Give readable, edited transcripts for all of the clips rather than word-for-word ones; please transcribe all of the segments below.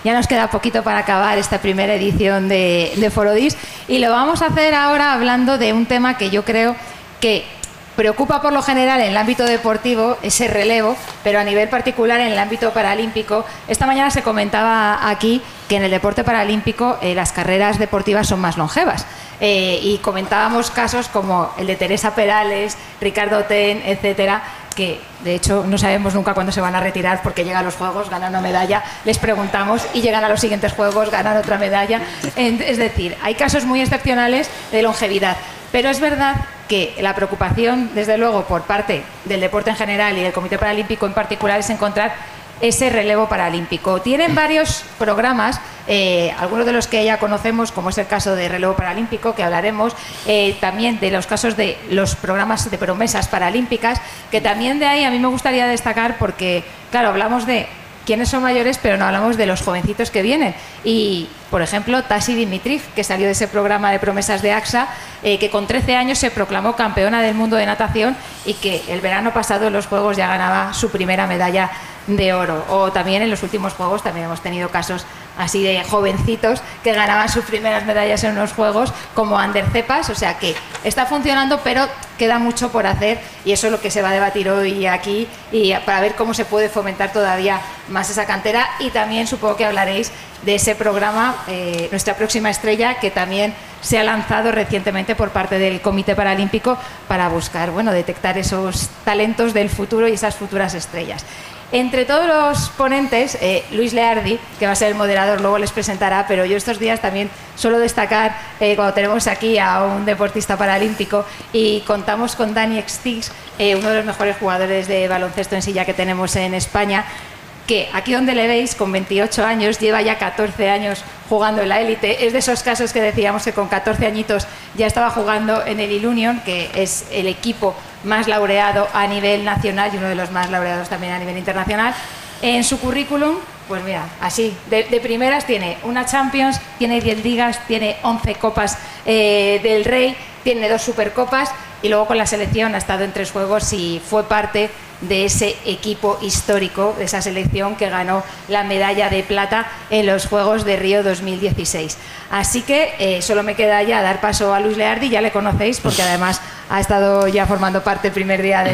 Ya nos queda poquito para acabar esta primera edición de Forodis y lo vamos a hacer ahora hablando de un tema que yo creo que preocupa por lo general en el ámbito deportivo, ese relevo, pero a nivel particular en el ámbito paralímpico. Esta mañana se comentaba aquí que en el deporte paralímpico las carreras deportivas son más longevas. Y comentábamos casos como el de Teresa Perales, Ricardo Ten, etcétera, que de hecho no sabemos nunca cuándo se van a retirar porque llegan a los Juegos, ganan una medalla, les preguntamos y llegan a los siguientes Juegos, ganan otra medalla. Es decir, hay casos muy excepcionales de longevidad, pero es verdad que la preocupación, desde luego, por parte del deporte en general y del Comité Paralímpico en particular es encontrar ese relevo paralímpico. Tienen varios programas, algunos de los que ya conocemos, como es el caso de relevo paralímpico, que hablaremos, también de los casos de los programas de promesas paralímpicas, que también de ahí a mí me gustaría destacar porque, claro, hablamos de quiénes son mayores, pero no hablamos de los jovencitos que vienen. Y, por ejemplo, Tasi Dimitriv, que salió de ese programa de promesas de AXA, que con 13 años se proclamó campeona del mundo de natación y que el verano pasado en los Juegos ya ganaba su primera medalla de oro. O también en los últimos Juegos también hemos tenido casos así de jovencitos que ganaban sus primeras medallas en los Juegos, como Ander Cepas. O sea que está funcionando, pero queda mucho por hacer y eso es lo que se va a debatir hoy aquí y para ver cómo se puede fomentar todavía más esa cantera. Y también supongo que hablaréis de ese programa, Nuestra Próxima Estrella, que también se ha lanzado recientemente por parte del Comité Paralímpico para buscar, bueno, detectar esos talentos del futuro y esas futuras estrellas. Entre todos los ponentes, Luis Leardi, que va a ser el moderador, luego les presentará, pero yo estos días también suelo destacar cuando tenemos aquí a un deportista paralímpico y contamos con Dani Stix, uno de los mejores jugadores de baloncesto en silla que tenemos en España, que aquí donde le veis, con 28 años, lleva ya 14 años jugando en la élite. Es de esos casos que decíamos que con 14 añitos ya estaba jugando en el Ilunion, que es el equipo más laureado a nivel nacional y uno de los más laureados también a nivel internacional. En su currículum, pues mira, así, de primeras tiene una Champions, tiene 10 ligas, tiene 11 Copas del Rey, tiene 2 Supercopas y luego con la selección ha estado en 3 Juegos y fue parte de ese equipo histórico, de esa selección que ganó la medalla de plata en los Juegos de Río 2016. Así que solo me queda ya dar paso a Luis Leardi, ya le conocéis porque además ha estado ya formando parte el primer día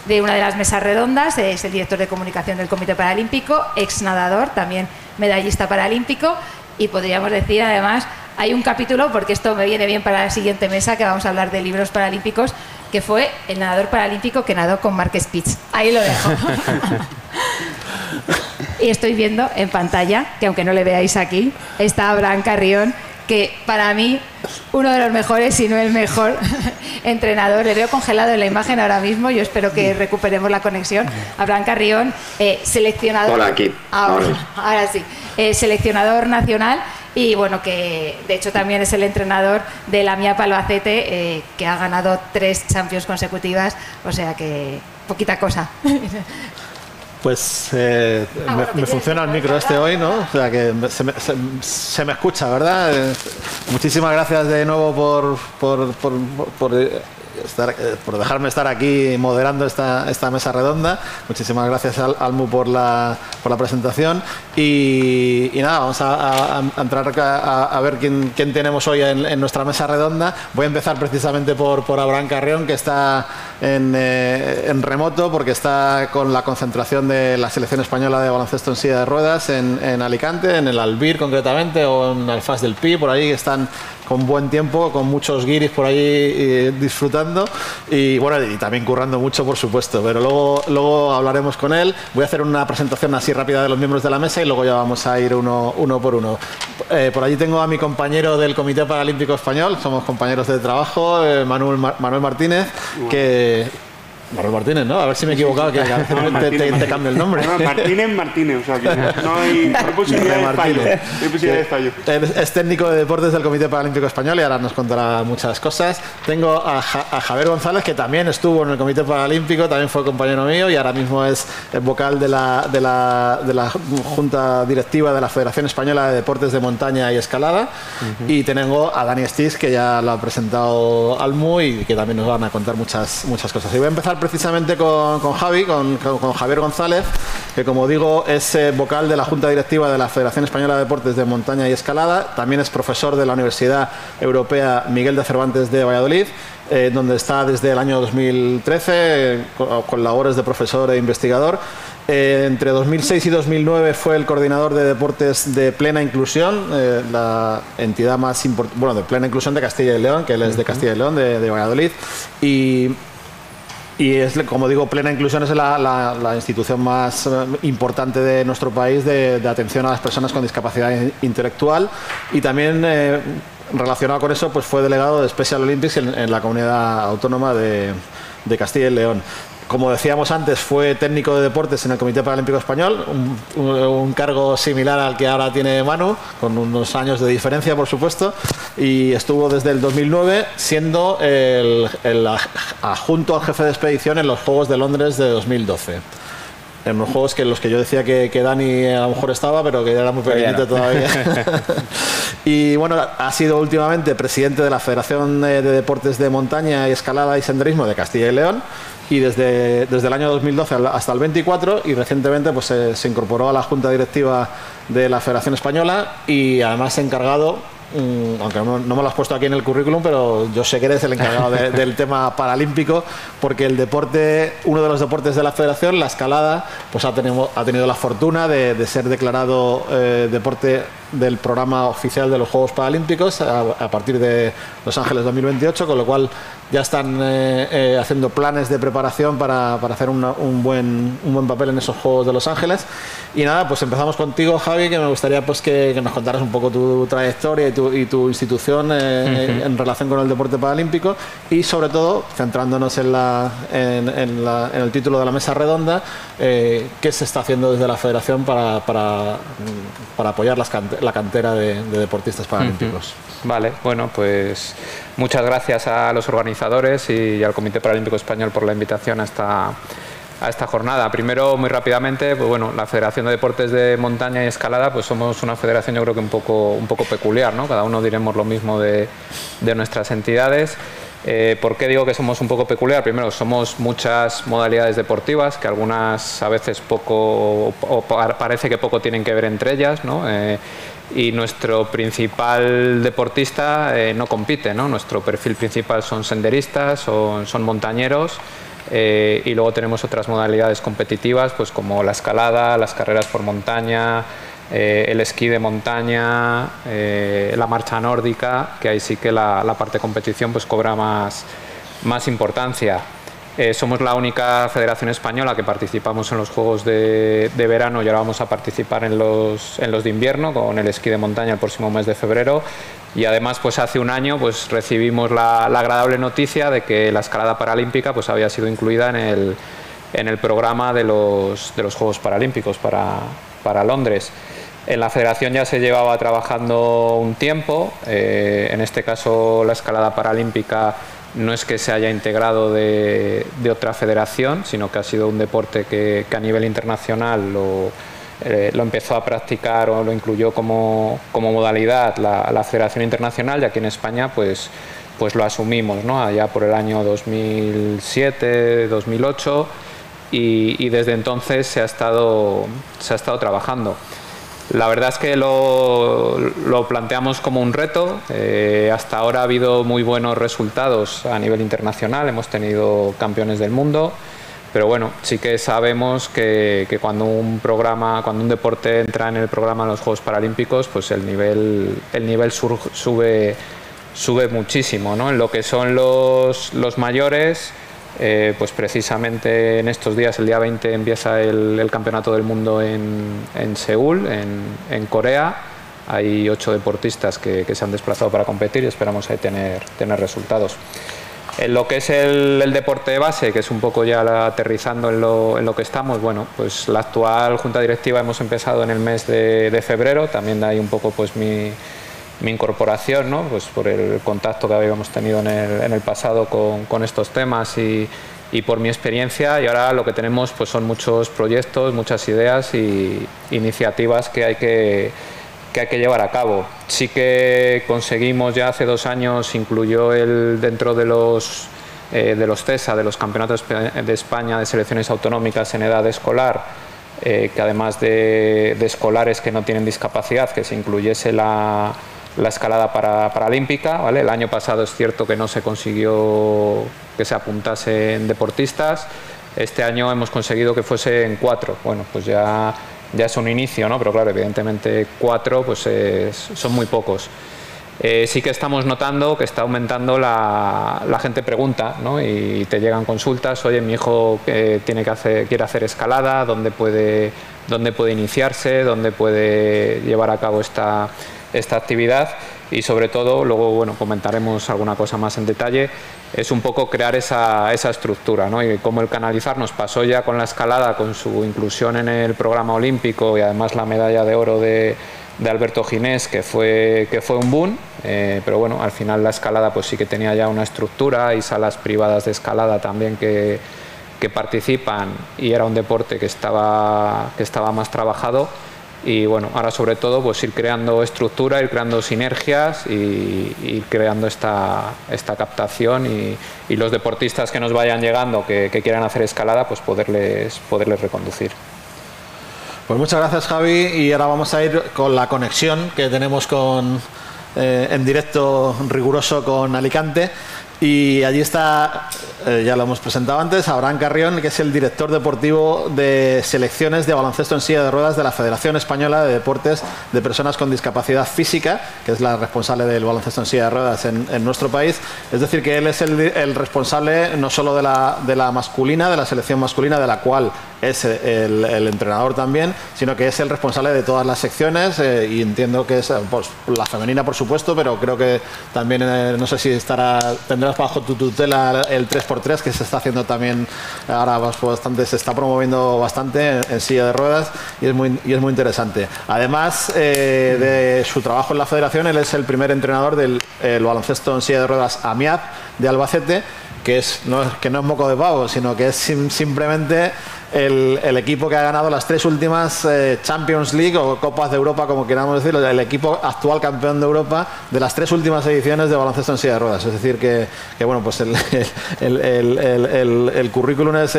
de una de las mesas redondas, es el director de comunicación del Comité Paralímpico, ex nadador, también medallista paralímpico y podríamos decir además, hay un capítulo, porque esto me viene bien para la siguiente mesa, que vamos a hablar de libros paralímpicos, que fue el nadador paralímpico que nadó con Mark Spitz. Ahí lo dejo. Y estoy viendo en pantalla, que aunque no le veáis aquí, está Abraham Carrión, que para mí uno de los mejores, si no el mejor entrenador. Le veo congelado en la imagen ahora mismo, yo espero que recuperemos la conexión. Abraham Carrión, seleccionador... Hola, aquí. Ahora sí. Seleccionador nacional y bueno, que de hecho también es el entrenador de la Mia Albacete, que ha ganado 3 Champions consecutivas, o sea que poquita cosa. Pues me funciona el micro este hoy, ¿no? O sea que se me escucha, ¿verdad? Muchísimas gracias de nuevo por dejarme estar aquí moderando esta mesa redonda. Muchísimas gracias Almu por la presentación y nada, vamos a entrar a ver quién tenemos hoy en nuestra mesa redonda. Voy a empezar precisamente por Abraham Carrión, que está en remoto porque está con la concentración de la selección española de baloncesto en silla de ruedas en Alicante, en el Albir concretamente, o en el FAS del Pi, por ahí, que están con buen tiempo, con muchos guiris por ahí disfrutando y bueno, y también currando mucho, por supuesto, pero luego hablaremos con él. Voy a hacer una presentación así rápida de los miembros de la mesa y luego ya vamos a ir uno por uno. Por allí tengo a mi compañero del Comité Paralímpico Español, somos compañeros de trabajo, Manuel Martínez, que... Manuel Martínez, ¿no? A ver si me he equivocado, que a veces te cambio el nombre. Martínez, o sea, que no hay posibilidad de fallo. Es técnico de deportes del Comité Paralímpico Español y ahora nos contará muchas cosas. Tengo a Javier González, que también estuvo en el Comité Paralímpico, también fue compañero mío y ahora mismo es el vocal de la Junta Directiva de la Federación Española de Deportes de Montaña y Escalada. Y tengo a Dani Stix, que ya lo ha presentado Almu y que también nos van a contar muchas cosas. Y voy a empezar hablar precisamente con Javi, con Javier González, que como digo es vocal de la Junta Directiva de la Federación Española de Deportes de Montaña y Escalada, también es profesor de la Universidad Europea Miguel de Cervantes de Valladolid, donde está desde el año 2013 con labores de profesor e investigador. Entre 2006 y 2009 fue el coordinador de deportes de Plena Inclusión, la entidad más importante, bueno, de Plena Inclusión de Castilla y León, que él es de Castilla y León, de Valladolid, y es, como digo, Plena Inclusión es la institución más importante de nuestro país de atención a las personas con discapacidad intelectual, y también relacionado con eso pues fue delegado de Special Olympics en la comunidad autónoma de Castilla y León. Como decíamos antes, fue técnico de deportes en el Comité Paralímpico Español, un cargo similar al que ahora tiene Manu, con unos años de diferencia, por supuesto, y estuvo desde el 2009 siendo el adjunto al jefe de expedición en los Juegos de Londres de 2012. En los juegos que los que yo decía que Dani a lo mejor estaba, pero que era muy pequeñito todavía. Y bueno, ha sido últimamente presidente de la Federación de Deportes de Montaña y Escalada y Senderismo de Castilla y León, y desde el año 2012 hasta el 24, y recientemente pues se incorporó a la Junta Directiva de la Federación Española, y además se ha encargado, aunque no me lo has puesto aquí en el currículum, pero yo sé que eres el encargado del tema paralímpico, porque el deporte, uno de los deportes de la Federación, la escalada, pues ha tenido la fortuna de ser declarado deporte del programa oficial de los Juegos Paralímpicos a partir de Los Ángeles 2028, con lo cual ya están haciendo planes de preparación para hacer un buen papel en esos Juegos de Los Ángeles. Y nada, pues empezamos contigo, Javi, que me gustaría pues que nos contaras un poco tu trayectoria y tu institución en relación con el deporte paralímpico, y sobre todo centrándonos en el título de la mesa redonda, qué se está haciendo desde la Federación para apoyar la cantera de deportistas paralímpicos. Vale, bueno, pues muchas gracias a los organizadores y al Comité Paralímpico Español por la invitación a esta jornada. Primero, muy rápidamente, pues bueno, la Federación de Deportes de Montaña y Escalada, pues somos una federación yo creo que un poco peculiar, ¿no? Cada uno diremos lo mismo de nuestras entidades. ¿Por qué digo que somos un poco peculiar? Primero, somos muchas modalidades deportivas, que algunas a veces parece que poco tienen que ver entre ellas, ¿no? Y nuestro principal deportista no compite, ¿no? Nuestro perfil principal son senderistas, son montañeros, y luego tenemos otras modalidades competitivas, pues como la escalada, las carreras por montaña, el esquí de montaña, la marcha nórdica, que ahí sí que la parte de competición pues cobra más importancia. Somos la única federación española que participamos en los Juegos de verano, y ahora vamos a participar en los de invierno con el esquí de montaña el próximo mes de febrero. Y además pues hace un año pues recibimos la agradable noticia de que la escalada paralímpica pues había sido incluida en el programa de los Juegos Paralímpicos para Londres. En la federación ya se llevaba trabajando un tiempo, en este caso la escalada paralímpica no es que se haya integrado de otra federación, sino que ha sido un deporte que a nivel internacional lo empezó a practicar o lo incluyó como modalidad la Federación Internacional, y aquí en España pues lo asumimos, ¿no? Allá por el año 2007, 2008, y desde entonces se ha estado trabajando. La verdad es que lo planteamos como un reto. Hasta ahora ha habido muy buenos resultados a nivel internacional, hemos tenido campeones del mundo, pero bueno, sí que sabemos que cuando un deporte entra en el programa de los Juegos Paralímpicos, pues el nivel sube muchísimo, ¿no? En lo que son los mayores, pues precisamente en estos días, el día 20, empieza el Campeonato del Mundo en Seúl, en Corea. Hay 8 deportistas que se han desplazado para competir y esperamos ahí tener resultados. En lo que es el deporte de base, que es un poco ya aterrizando en lo que estamos, bueno, pues la actual Junta Directiva hemos empezado en el mes de febrero, también hay un poco pues mi incorporación, ¿no? Pues por el contacto que habíamos tenido en el pasado con estos temas y por mi experiencia, y ahora lo que tenemos pues son muchos proyectos, muchas ideas y iniciativas que hay que llevar a cabo. Sí que conseguimos, ya hace 2 años incluyó dentro de los de los CESA, de los campeonatos de España de selecciones autonómicas en edad escolar, que además de escolares que no tienen discapacidad, que se incluyese la escalada paralímpica, ¿vale? El año pasado es cierto que no se consiguió que se apuntasen deportistas. Este año hemos conseguido que fuese en 4. Bueno, pues ya es un inicio, ¿no? Pero claro, evidentemente 4 pues son muy pocos. Sí que estamos notando que está aumentando la gente pregunta, ¿no? Y te llegan consultas: oye, mi hijo quiere hacer escalada, ¿dónde puede iniciarse? ¿Dónde puede llevar a cabo esta actividad? Y sobre todo, luego bueno, comentaremos alguna cosa más en detalle, es un poco crear esa estructura, ¿no? Y cómo el Canalizar nos pasó ya con la escalada, con su inclusión en el programa olímpico y además la medalla de oro de Alberto Ginés, que fue un boom, pero bueno, al final la escalada pues sí que tenía ya una estructura y salas privadas de escalada también que participan, y era un deporte que estaba más trabajado. Y bueno, ahora sobre todo pues ir creando estructura, ir creando sinergias y ir creando esta captación, y los deportistas que nos vayan llegando que quieran hacer escalada pues poderles reconducir. Pues muchas gracias, Javi, y ahora vamos a ir con la conexión que tenemos en directo riguroso con Alicante. Y allí está, ya lo hemos presentado antes, Abraham Carrión, que es el director deportivo de selecciones de baloncesto en silla de ruedas de la Federación Española de Deportes de Personas con Discapacidad Física, que es la responsable del baloncesto en silla de ruedas en nuestro país. Es decir, que él es el responsable no solo de la masculina, de la selección masculina, de la cual es el entrenador también, sino que es el responsable de todas las secciones, y entiendo que es pues, la femenina, por supuesto, pero creo que también, no sé si tendrás bajo tu tutela el 3x3, que se está haciendo también ahora bastante, se está promoviendo bastante en silla de ruedas, y es muy interesante. Además de su trabajo en la federación, él es el primer entrenador del baloncesto en silla de ruedas AMIAD de Albacete, que no es moco de pavo, sino que es simplemente el equipo que ha ganado las 3 últimas Champions League o Copas de Europa, como queramos decirlo, el equipo actual campeón de Europa de las 3 últimas ediciones de baloncesto en silla de ruedas. Es decir, que bueno, pues el currículum es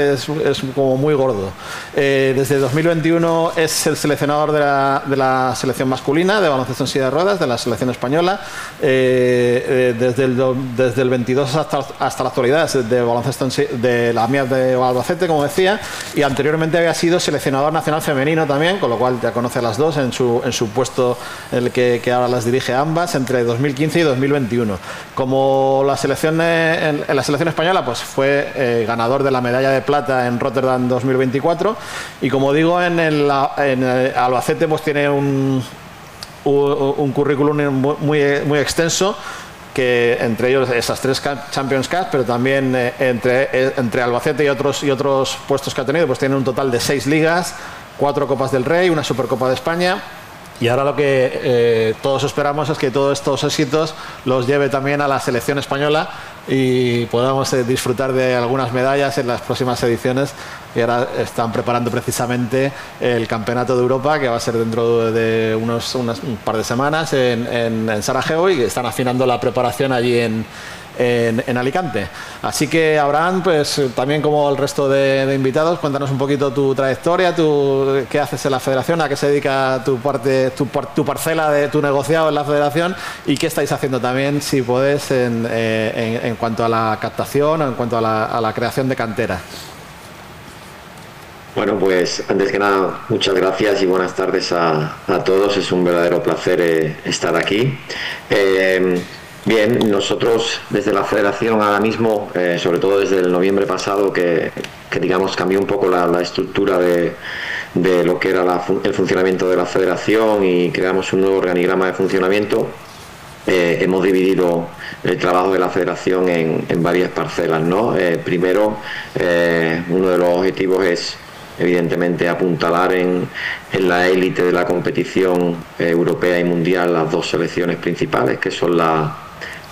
como muy gordo. Desde 2021 es el seleccionador de la selección masculina de baloncesto en silla de ruedas, de la selección española. Desde el 22 hasta la actualidad es de baloncesto de la AMIAD de Albacete, como decía, y anteriormente había sido seleccionador nacional femenino también, con lo cual ya conoce a las dos en su puesto, el que ahora las dirige ambas, entre 2015 y 2021. Como la selección en la selección española pues fue ganador de la medalla de plata en Rotterdam 2024, y como digo, en Albacete pues tiene un currículum muy extenso, que entre ellos esas 3 Champions Cup, pero también entre Albacete y otros puestos que ha tenido, pues tiene un total de 6 ligas, 4 Copas del Rey, una Supercopa de España. Y ahora lo que todos esperamos es que todos estos éxitos los lleve también a la selección española y podamos disfrutar de algunas medallas en las próximas ediciones. Y ahora están preparando precisamente el Campeonato de Europa, que va a ser dentro de un par de semanas en Sarajevo, y que están afinando la preparación allí en Alicante. Así que, Abraham, pues también como el resto de invitados, cuéntanos un poquito tu trayectoria, qué haces en la federación, a qué se dedica tu parcela de tu negociado en la federación, y qué estáis haciendo también, si podés, en cuanto a la captación o en cuanto a la creación de cantera. Bueno, pues antes que nada, muchas gracias y buenas tardes a todos. Es un verdadero placer estar aquí. Bien, nosotros desde la federación ahora mismo, sobre todo desde el noviembre pasado, que digamos cambió un poco la estructura de lo que era el funcionamiento de la federación, y creamos un nuevo organigrama de funcionamiento. Hemos dividido el trabajo de la federación en varias parcelas, ¿no? Primero, uno de los objetivos es evidentemente apuntalar en la élite de la competición europea y mundial las 2 selecciones principales, que son la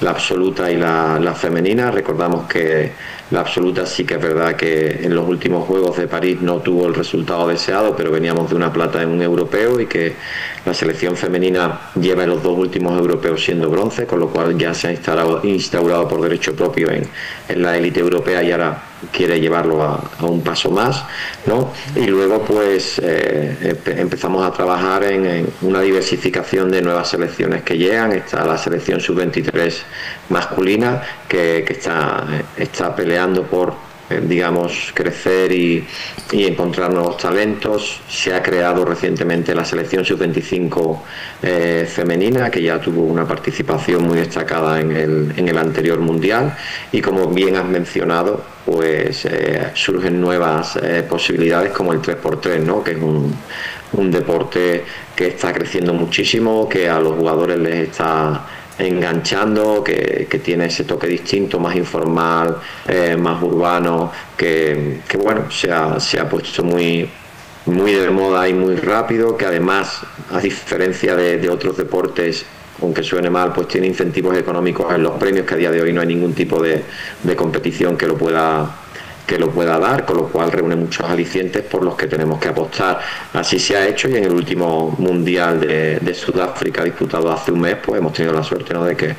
absoluta y la femenina. Recordamos que La absoluta sí que es verdad que en los últimos Juegos de París no tuvo el resultado deseado, pero veníamos de una plata en un europeo y que la selección femenina lleva en los 2 últimos europeos siendo bronce, con lo cual ya se ha instaurado por derecho propio en la élite europea y ahora quiere llevarlo a un paso más, ¿no? Y luego pues empezamos a trabajar en una diversificación de nuevas selecciones que llegan. Está la selección sub-23 masculina que está peleando por digamos crecer y encontrar nuevos talentos. Se ha creado recientemente la selección sub-25 femenina, que ya tuvo una participación muy destacada en el anterior mundial, y como bien has mencionado, pues surgen nuevas posibilidades como el 3x3, ¿no? Que es un deporte que está creciendo muchísimo, que a los jugadores les está enganchando, que tiene ese toque distinto, más informal, más urbano, que bueno, se ha puesto muy de moda y muy rápido, que además, a diferencia de otros deportes, aunque suene mal, pues tiene incentivos económicos en los premios, que a día de hoy no hay ningún tipo de competición que lo pueda dar, con lo cual reúne muchos alicientes por los que tenemos que apostar. Así se ha hecho, y en el último Mundial de Sudáfrica disputado hace un mes, pues hemos tenido la suerte, ¿no?, de que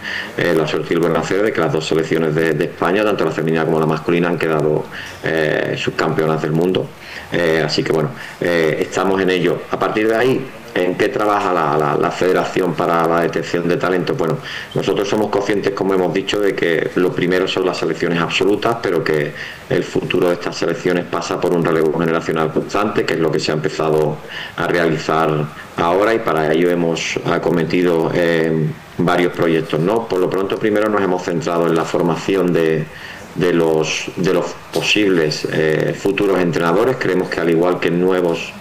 la suerte y el buen hacer de que las 2 selecciones de España, tanto la femenina como la masculina, han quedado subcampeonas del mundo. Así que bueno, estamos en ello. A partir de ahí, ¿en qué trabaja la Federación para la detección de talento? Bueno, nosotros somos conscientes, como hemos dicho, de que lo primero son las selecciones absolutas, pero que el futuro de estas selecciones pasa por un relevo generacional constante, que es lo que se ha empezado a realizar ahora, y para ello hemos acometido varios proyectos, ¿no? Por lo pronto, primero nos hemos centrado en la formación de los posibles futuros entrenadores. Creemos que, al igual que nuevos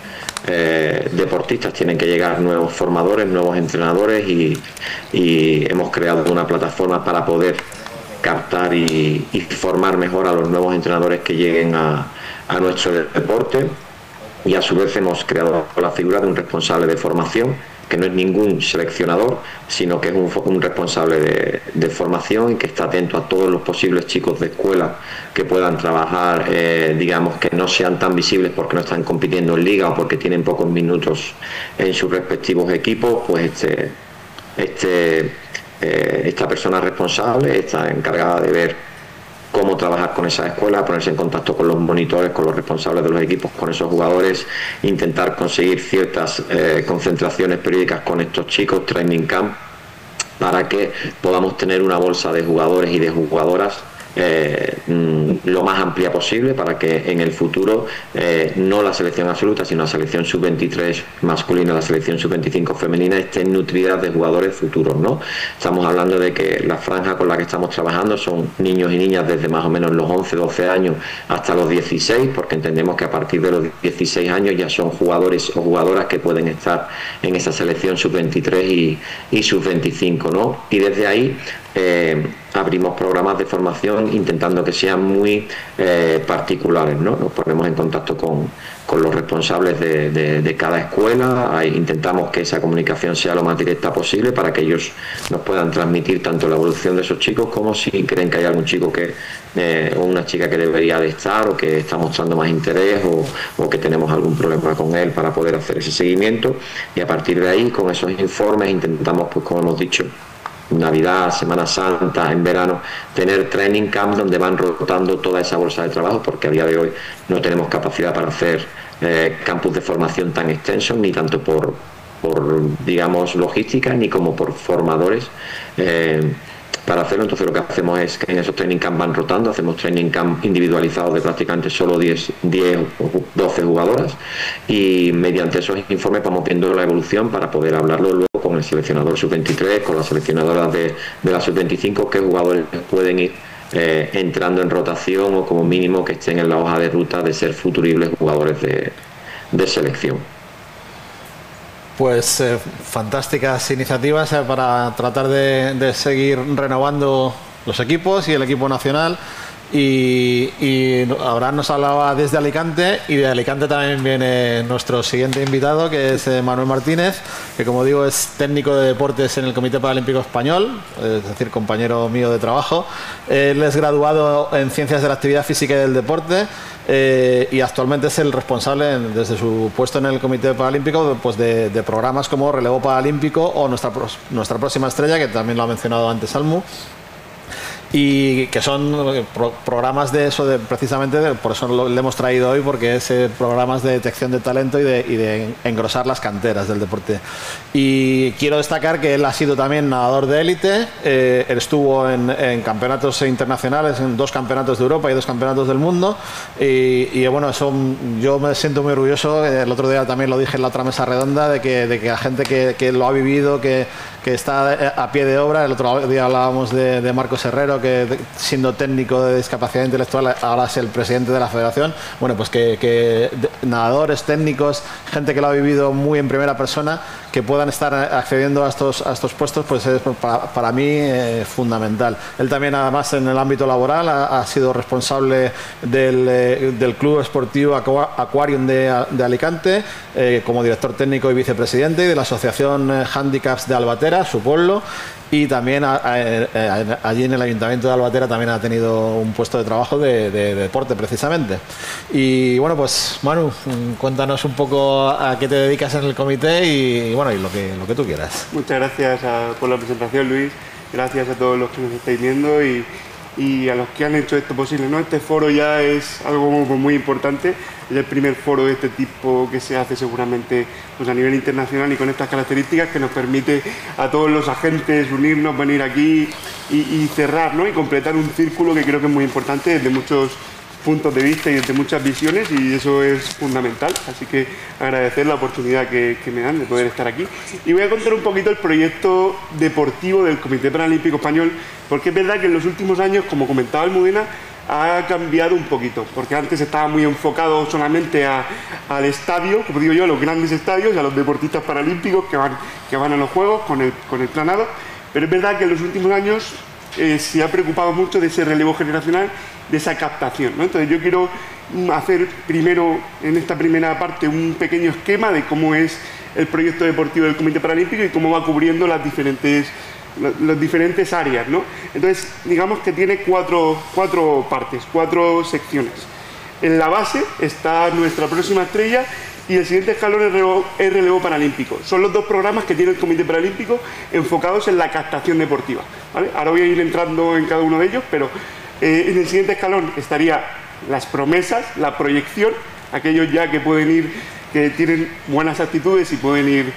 deportistas, tienen que llegar nuevos formadores, nuevos entrenadores, y hemos creado una plataforma para poder captar y formar mejor a los nuevos entrenadores que lleguen a nuestro deporte. Y a su vez hemos creado la figura de un responsable de formación, que no es ningún seleccionador, sino que es un responsable de formación, y que está atento a todos los posibles chicos de escuela que puedan trabajar, digamos, que no sean tan visibles porque no están compitiendo en liga o porque tienen pocos minutos en sus respectivos equipos. Pues esta persona responsable está encargada de ver cómo trabajar con esas escuelas, ponerse en contacto con los monitores, con los responsables de los equipos, con esos jugadores, intentar conseguir ciertas concentraciones periódicas con estos chicos, training camp, para que podamos tener una bolsa de jugadores y de jugadoras lo más amplia posible, para que en el futuro no la selección absoluta, sino la selección sub-23 masculina, la selección sub-25 femenina, estén nutridas de jugadores futuros, ¿no? Estamos hablando de que la franja con la que estamos trabajando son niños y niñas desde más o menos los 11, 12 años hasta los 16, porque entendemos que a partir de los 16 años ya son jugadores o jugadoras que pueden estar en esa selección sub-23 y sub-25, ¿no? Y desde ahí abrimos programas de formación intentando que sean muy particulares, ¿no? Nos ponemos en contacto con los responsables de cada escuela, intentamos que esa comunicación sea lo más directa posible para que ellos nos puedan transmitir tanto la evolución de esos chicos, como si creen que hay algún chico o una chica que debería de estar, o que está mostrando más interés, o que tenemos algún problema con él, para poder hacer ese seguimiento. Y a partir de ahí, con esos informes, intentamos, pues como hemos dicho, Navidad, Semana Santa, en verano, tener training camp donde van rotando toda esa bolsa de trabajo, porque a día de hoy no tenemos capacidad para hacer campus de formación tan extensos, ni tanto por digamos logística, ni como por formadores para hacerlo. Entonces lo que hacemos es que en esos training camp van rotando, hacemos training camp individualizados de prácticamente solo 10 o 12 jugadoras, y mediante esos informes vamos viendo la evolución para poder hablarlo luego con el seleccionador sub-23, con las seleccionadoras de la sub-25, qué jugadores pueden ir entrando en rotación, o como mínimo que estén en la hoja de ruta de ser futuribles jugadores de selección. Pues fantásticas iniciativas para tratar de seguir renovando los equipos y el equipo nacional, Y Abraham nos hablaba desde Alicante, y de Alicante también viene nuestro siguiente invitado, que es Manuel Martínez, que como digo es técnico de deportes en el Comité Paralímpico Español, es decir, compañero mío de trabajo. Él es graduado en Ciencias de la Actividad Física y del Deporte, y actualmente es el responsable, desde su puesto en el Comité Paralímpico, pues de programas como Relevo Paralímpico o nuestra próxima estrella, que también lo ha mencionado antes Almu, y que son programas de eso, precisamente por eso le hemos traído hoy, porque es programas de detección de talento y de engrosar las canteras del deporte. Y quiero destacar que él ha sido también nadador de élite, él estuvo en campeonatos internacionales, en 2 campeonatos de Europa y 2 campeonatos del mundo, y bueno, eso yo me siento muy orgulloso. El otro día también lo dije en la otra mesa redonda, de que la gente que lo ha vivido, que está a pie de obra. El otro día hablábamos de Marcos Herrero, que siendo técnico de discapacidad intelectual ahora es el presidente de la federación. Bueno, pues que nadadores, técnicos, gente que lo ha vivido muy en primera persona, que puedan estar accediendo a estos puestos, pues es para mí fundamental. Él también, además, en el ámbito laboral ha sido responsable del Club Esportivo Aquarium de Alicante, como director técnico y vicepresidente, y de la Asociación Handicaps de Albatera, su pueblo, y también allí en el Ayuntamiento de Albatera también ha tenido un puesto de trabajo de deporte, precisamente. Y bueno, pues Manu, cuéntanos un poco a qué te dedicas en el comité y bueno, y lo que tú quieras. Muchas gracias por la presentación, Luis. Gracias a todos los que nos estáis viendo y a los que han hecho esto posible, ¿no? Este foro ya es algo muy importante, es el primer foro de este tipo que se hace seguramente pues a nivel internacional y con estas características, que nos permite a todos los agentes unirnos, venir aquí y cerrar, ¿no? Y completar un círculo que creo que es muy importante desde muchos puntos de vista y desde muchas visiones, y eso es fundamental. Así que agradecer la oportunidad que me dan de poder estar aquí. Y voy a contar un poquito el proyecto deportivo del Comité Paralímpico Español, porque es verdad que en los últimos años, como comentaba Almudena, ha cambiado un poquito, porque antes estaba muy enfocado solamente al estadio, como digo yo, a los grandes estadios, a los deportistas paralímpicos que van a los Juegos con el planado, pero es verdad que en los últimos años se ha preocupado mucho de ese relevo generacional, de esa captación, ¿no? Entonces yo quiero hacer primero, en esta primera parte, un pequeño esquema de cómo es el proyecto deportivo del Comité Paralímpico y cómo va cubriendo las diferentes áreas, ¿no? Entonces, digamos que tiene cuatro partes, 4 secciones. En la base está nuestra próxima estrella y el siguiente escalón es relevo paralímpico. Son los 2 programas que tiene el Comité Paralímpico enfocados en la captación deportiva, ¿vale? Ahora voy a ir entrando en cada uno de ellos, pero en el siguiente escalón estaría las promesas, la proyección, aquellos ya que pueden ir, que tienen buenas actitudes y pueden ir,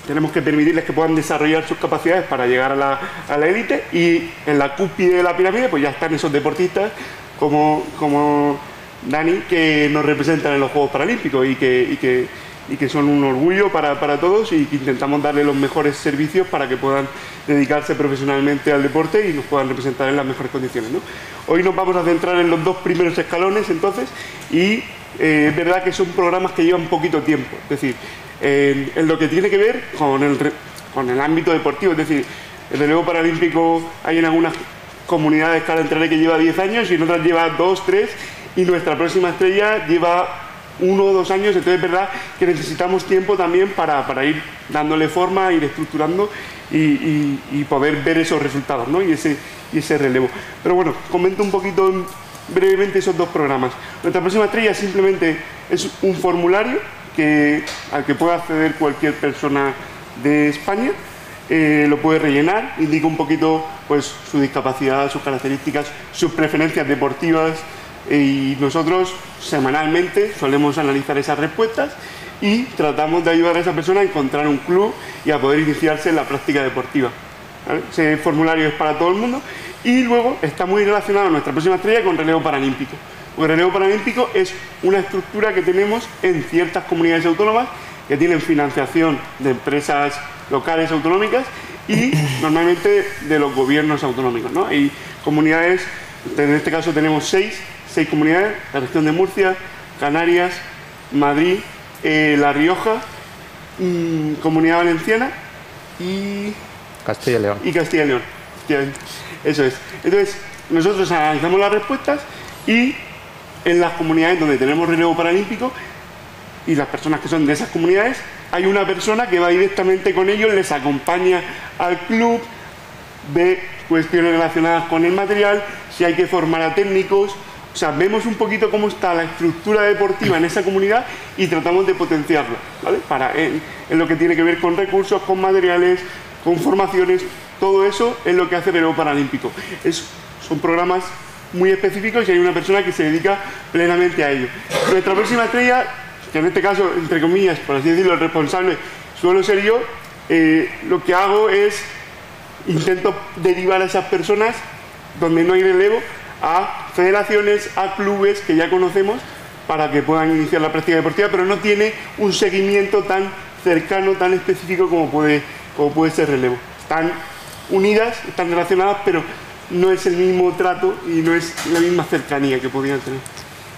tenemos que permitirles que puedan desarrollar sus capacidades para llegar a la élite, y en la cúspide de la pirámide pues ya están esos deportistas como Dani, que nos representan en los Juegos Paralímpicos y que son un orgullo para todos, y que intentamos darle los mejores servicios para que puedan dedicarse profesionalmente al deporte y nos puedan representar en las mejores condiciones, ¿no? Hoy nos vamos a centrar en los 2 primeros escalones, entonces, y es verdad que son programas que llevan poquito tiempo, es decir, en lo que tiene que ver con el ámbito deportivo, es decir, el relevo paralímpico hay en algunas comunidades, cada entraré, que lleva 10 años y en otras lleva 2, 3, y nuestra próxima estrella lleva 1 o 2 años, entonces es verdad que necesitamos tiempo también para ir dándole forma, ir estructurando y poder ver esos resultados, ¿no? y ese relevo. Pero bueno, comento un poquito brevemente esos 2 programas. Nuestra próxima estrella simplemente es un formulario al que puede acceder cualquier persona de España. Lo puede rellenar, indica un poquito pues su discapacidad, sus características, sus preferencias deportivas, y nosotros semanalmente solemos analizar esas respuestas y tratamos de ayudar a esa persona a encontrar un club y a poder iniciarse en la práctica deportiva, ¿vale? Ese formulario es para todo el mundo, y luego está muy relacionado nuestra próxima estrella con relevo paralímpico. Porque el relevo paralímpico es una estructura que tenemos en ciertas comunidades autónomas que tienen financiación de empresas locales autonómicas y normalmente de los gobiernos autonómicos, ¿no? Hay comunidades, en este caso tenemos 6 comunidades: la región de Murcia, Canarias, Madrid, La Rioja, Comunidad Valenciana y Castilla y León. Eso es. Entonces, Nosotros analizamos las respuestas y en las comunidades donde tenemos relevo paralímpico y las personas que son de esas comunidades, hay una persona que va directamente con ellos, les acompaña al club, ve cuestiones relacionadas con el material, si hay que formar a técnicos. O sea, vemos un poquito cómo está la estructura deportiva en esa comunidad y tratamos de potenciarla, ¿vale? En lo que tiene que ver con recursos, con materiales, con formaciones, todo eso es lo que hace Relevo Paralímpico. Son programas muy específicos y hay una persona que se dedica plenamente a ello. Nuestra próxima estrella, que en este caso, entre comillas, por así decirlo, el responsable suelo ser yo, lo que hago es intento derivar a esas personas donde no hay relevo a federaciones, a clubes que ya conocemos para que puedan iniciar la práctica deportiva, pero no tiene un seguimiento tan cercano, tan específico como puede ser relevo. Están unidas, están relacionadas, pero no es el mismo trato y no es la misma cercanía que podrían tener.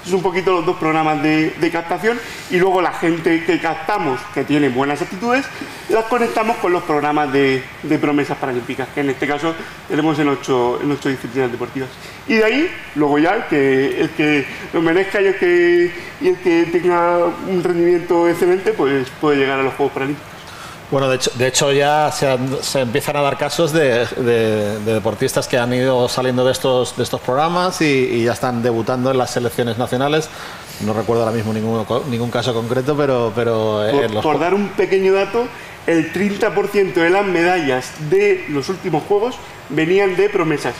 Es un poquito los dos programas de captación y luego la gente que captamos, que tiene buenas actitudes, las conectamos con los programas de promesas paralímpicas, que en este caso tenemos en 8 disciplinas deportivas. Y de ahí, luego ya, el que lo merezca y el que tenga un rendimiento excelente, pues puede llegar a los Juegos Paralímpicos. Bueno, de hecho ya se empiezan a dar casos de deportistas que han ido saliendo de estos programas y ya están debutando en las selecciones nacionales. No recuerdo ahora mismo ningún caso concreto, pero por dar un pequeño dato, el 30% de las medallas de los últimos Juegos venían de promesas.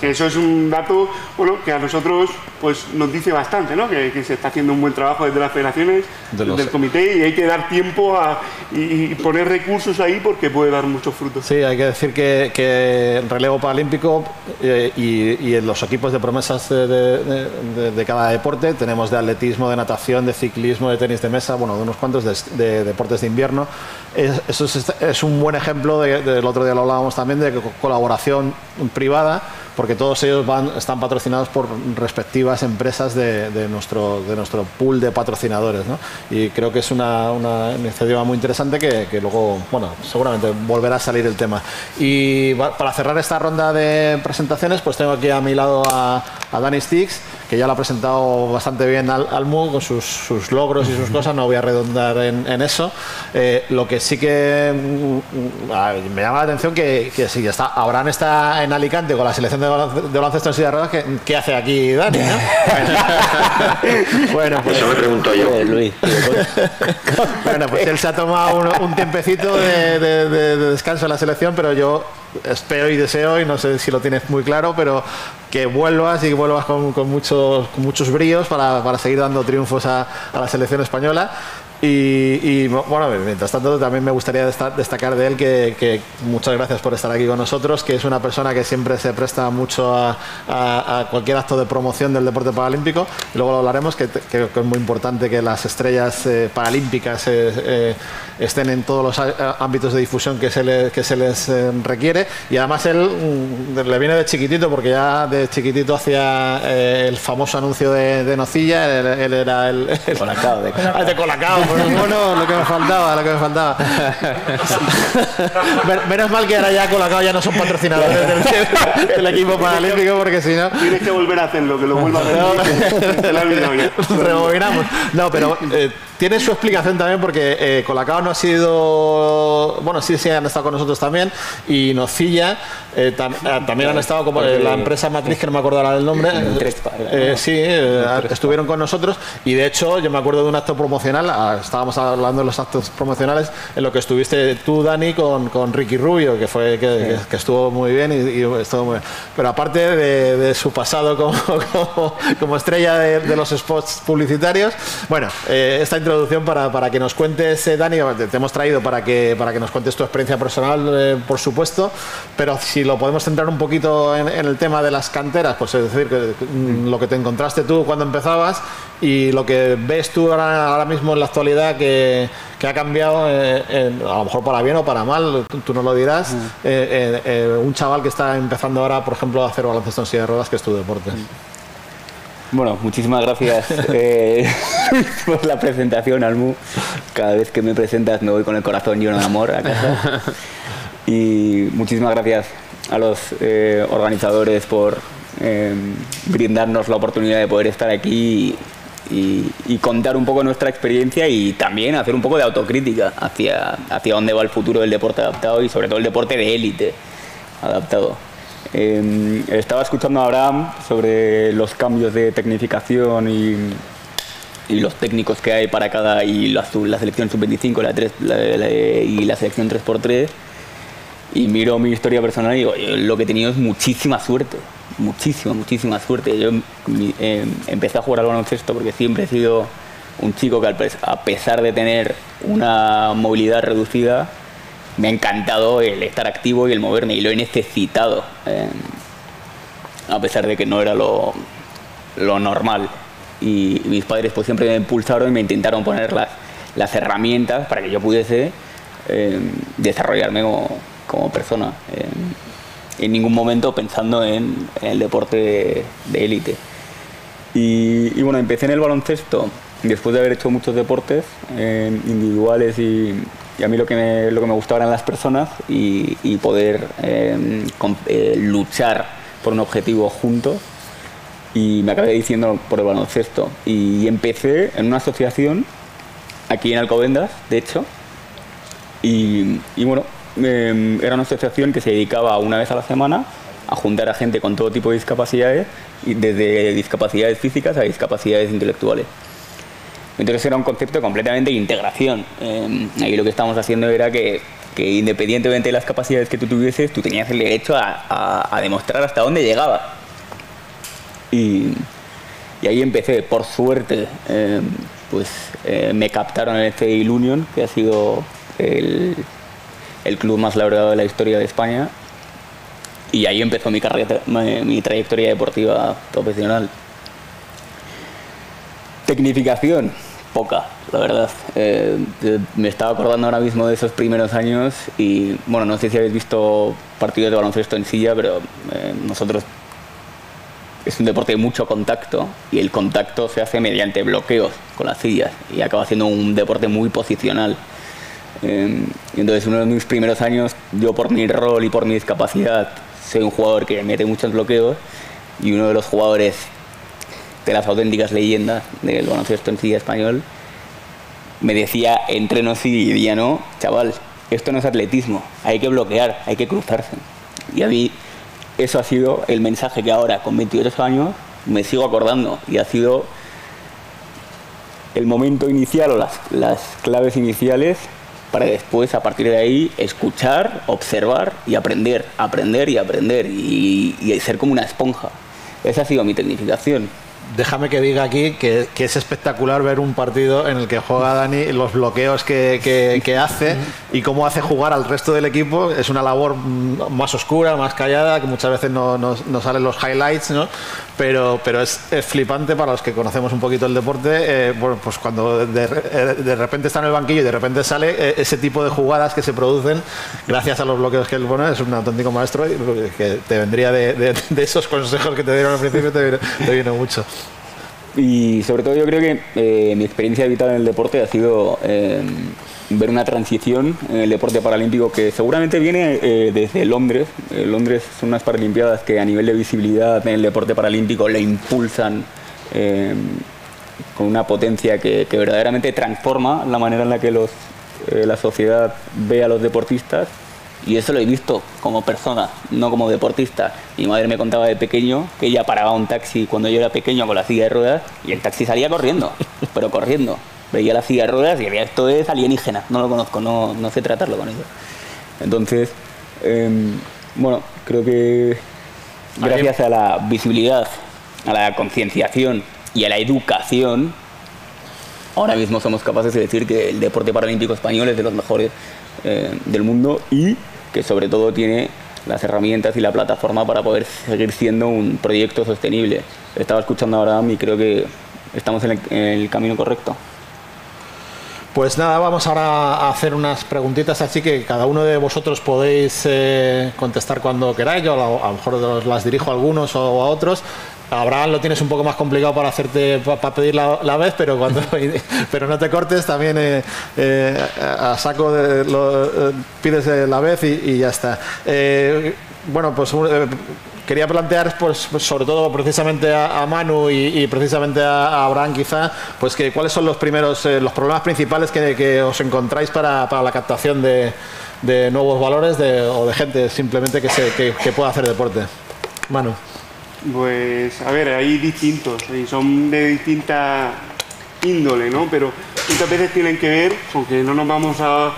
Que eso es un dato, bueno, que a nosotros pues nos dice bastante, ¿no? Que se está haciendo un buen trabajo desde las federaciones, del comité, y hay que dar tiempo y poner recursos ahí porque puede dar muchos frutos. Sí, hay que decir que el relevo paralímpico y en los equipos de promesas de cada deporte, tenemos de atletismo, de natación, de ciclismo, de tenis de mesa, bueno, de unos cuantos de deportes de invierno. Eso es un buen ejemplo del otro día lo hablábamos también, de colaboración privada, porque todos ellos están patrocinados por respectivas empresas de nuestro pool de patrocinadores, ¿no? Y creo que es una iniciativa muy interesante que luego, bueno, seguramente volverá a salir el tema. Y para cerrar esta ronda de presentaciones, pues tengo aquí a mi lado a Dani Stix, que ya lo ha presentado bastante bien al MU con sus logros y sus cosas, no voy a redundar en eso. Lo que sí que me llama la atención que sí, ya está. Abraham está en Alicante con la selección de baloncesto en silla de ruedas. ¿Qué hace aquí Dani, no? Bueno, pues, eso me pregunto yo. Luis. Bueno, pues él se ha tomado un tiempecito de descanso en la selección, pero yo espero y deseo, y no sé si lo tienes muy claro, pero que vuelvas y que vuelvas con muchos bríos para seguir dando triunfos a la selección española. Y bueno, mientras tanto también me gustaría destacar de él que muchas gracias por estar aquí con nosotros, que es una persona que siempre se presta mucho a cualquier acto de promoción del deporte paralímpico, y luego lo hablaremos, que es muy importante que las estrellas paralímpicas estén en todos los ámbitos de difusión que se les requiere. Y además él le viene de chiquitito, porque ya de chiquitito hacía el famoso anuncio de Nocilla. Él era el Colacao, de Colacao. Bueno, lo que me faltaba. Menos mal que ahora ya Colacao ya no son patrocinadores del equipo paralímpico, porque si no... Tienes que volver a hacerlo, que lo vuelva a hacer. Rebobinamos. No, pero tiene su explicación también, porque Colacao no ha sido... Bueno, sí, han estado con nosotros también, y Nocilla también han estado como la empresa matriz, que no me acuerdo ahora del nombre. Estuvieron con nosotros, y de hecho yo me acuerdo de un acto promocional. Estábamos hablando de los actos promocionales en lo que estuviste tú, Dani, con Ricky Rubio, que estuvo muy bien y estuvo muy bien. Pero aparte de su pasado como estrella de los spots publicitarios, bueno, esta introducción para que nos cuentes, Dani, te hemos traído para que nos cuentes tu experiencia personal, por supuesto, pero si lo podemos centrar un poquito en el tema de las canteras, pues es decir, lo que te encontraste tú cuando empezabas y lo que ves tú ahora mismo en la actualidad que ha cambiado, a lo mejor para bien o para mal, tú nos lo dirás, un chaval que está empezando ahora, por ejemplo, a hacer baloncesto en silla de ruedas, que es tu deporte. Bueno, muchísimas gracias por la presentación, Almu. Cada vez que me presentas me voy con el corazón lleno de amor a casa. Y muchísimas gracias a los organizadores por brindarnos la oportunidad de poder estar aquí y contar un poco nuestra experiencia y también hacer un poco de autocrítica hacia dónde va el futuro del deporte adaptado y sobre todo el deporte de élite adaptado. Estaba escuchando a Abraham sobre los cambios de tecnificación y los técnicos que hay para cada, y la selección sub-25 y la selección 3x3, y miro mi historia personal y digo, yo lo que he tenido es muchísima suerte. Muchísima suerte. Yo empecé a jugar al baloncesto porque siempre he sido un chico que a pesar de tener una movilidad reducida, me ha encantado el estar activo y el moverme, y lo he necesitado, a pesar de que no era lo normal. Y mis padres pues siempre me impulsaron y me intentaron poner las herramientas para que yo pudiese desarrollarme como persona. En ningún momento pensando en el deporte de élite. Y bueno, empecé en el baloncesto después de haber hecho muchos deportes individuales y a mí lo que me gustaba eran las personas y poder luchar por un objetivo juntos, y me acabé diciendo por el baloncesto y empecé en una asociación aquí en Alcobendas, de hecho, y bueno, era una asociación que se dedicaba una vez a la semana a juntar a gente con todo tipo de discapacidades, y desde discapacidades físicas a discapacidades intelectuales. Entonces era un concepto completamente de integración. Ahí lo que estábamos haciendo era que independientemente de las capacidades que tú tuvieses, tú tenías el derecho a demostrar hasta dónde llegabas. Y ahí empecé, por suerte, me captaron en el CDI Union, que ha sido el club más laureado de la historia de España, y ahí empezó mi trayectoria deportiva profesional. Tecnificación, poca, la verdad. Me estaba acordando ahora mismo de esos primeros años y, bueno, no sé si habéis visto partidos de baloncesto en silla, pero nosotros es un deporte de mucho contacto y el contacto se hace mediante bloqueos con las sillas y acaba siendo un deporte muy posicional. Entonces, uno de mis primeros años, yo por mi rol y por mi discapacidad soy un jugador que mete muchos bloqueos, y uno de los jugadores de las auténticas leyendas del baloncesto en silla español me decía entre nos y día no, chaval, esto no es atletismo, hay que bloquear, hay que cruzarse. Y a mí eso ha sido el mensaje que ahora con 28 años me sigo acordando, y ha sido el momento inicial o las claves iniciales para después, a partir de ahí, escuchar, observar y aprender y ser como una esponja. Esa ha sido mi tecnificación. Déjame que diga aquí que es espectacular ver un partido en el que juega Dani, los bloqueos que hace y cómo hace jugar al resto del equipo. Es una labor más oscura, más callada, que muchas veces no salen los highlights, ¿no? Pero es flipante para los que conocemos un poquito el deporte. Bueno, pues cuando de repente está en el banquillo y de repente sale, ese tipo de jugadas que se producen gracias a los bloqueos que él pone, es un auténtico maestro, y que te vendría de esos consejos que te dieron al principio, te viene mucho. Y sobre todo yo creo que mi experiencia vital en el deporte ha sido ver una transición en el deporte paralímpico que seguramente viene desde Londres. Londres son unas Paralimpiadas que a nivel de visibilidad en el deporte paralímpico le impulsan con una potencia que verdaderamente transforma la manera en la que la sociedad ve a los deportistas. Y eso lo he visto como persona, no como deportista. Mi madre me contaba de pequeño que ella paraba un taxi cuando yo era pequeño con la silla de ruedas y el taxi salía corriendo, pero corriendo. Veía la silla de ruedas y decía, esto es alienígena, no lo conozco, no sé tratarlo con ello. Entonces, bueno, creo que gracias a la visibilidad, a la concienciación y a la educación, ahora mismo somos capaces de decir que el deporte paralímpico español es de los mejores del mundo, y que sobre todo tiene las herramientas y la plataforma para poder seguir siendo un proyecto sostenible. Estaba escuchando ahora y creo que estamos en el camino correcto. Pues nada, vamos ahora a hacer unas preguntitas así que cada uno de vosotros podéis contestar cuando queráis. Yo a lo mejor os las dirijo a algunos o a otros. Abraham, lo tienes un poco más complicado para pedir la vez, pero pero no te cortes, también a saco pides la vez y ya está. Bueno, pues quería plantear, pues sobre todo precisamente a Manu y precisamente a Abraham quizá, pues que cuáles son los problemas principales que os encontráis para la captación de nuevos valores o de gente simplemente que pueda hacer deporte. Manu. Pues, a ver, hay distintos, y son de distinta índole, ¿no? Pero muchas veces tienen que ver, aunque no nos vamos a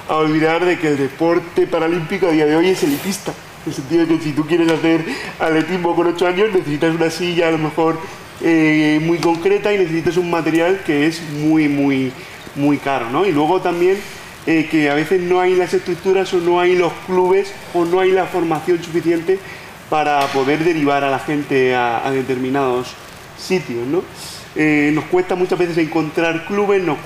olvidar de que el deporte paralímpico a día de hoy es elitista. En el sentido de que si tú quieres hacer atletismo con 8 años, necesitas una silla a lo mejor muy concreta y necesitas un material que es muy caro, ¿no? Y luego también que a veces no hay las estructuras o no hay los clubes o no hay la formación suficiente para poder derivar a la gente a determinados sitios, ¿no? Nos cuesta muchas veces encontrar clubes, nos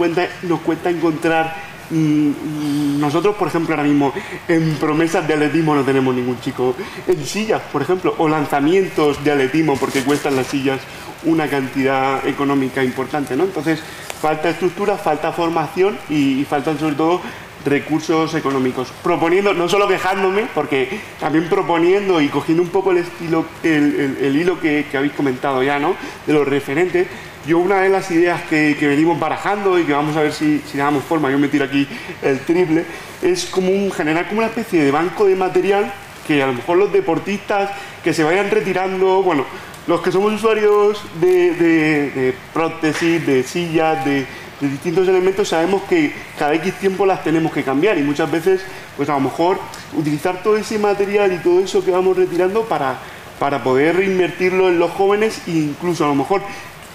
cuesta encontrar... nosotros, por ejemplo, ahora mismo en promesas de atletismo no tenemos ningún chico en sillas, por ejemplo, o lanzamientos de atletismo, porque cuestan las sillas una cantidad económica importante, ¿no? Entonces, falta estructura, falta formación y faltan sobre todo recursos económicos. Proponiendo, no solo quejándome, porque también proponiendo y cogiendo un poco el estilo, el hilo que habéis comentado ya, ¿no? De los referentes. Yo una de las ideas que venimos barajando y que vamos a ver si le damos forma, yo me tiro aquí el triple, es generar como una especie de banco de material que a lo mejor los deportistas que se vayan retirando, bueno, los que somos usuarios de prótesis, de sillas, de distintos elementos, sabemos que cada X tiempo las tenemos que cambiar y muchas veces, pues a lo mejor utilizar todo ese material y todo eso que vamos retirando para poder reinvertirlo en los jóvenes e incluso a lo mejor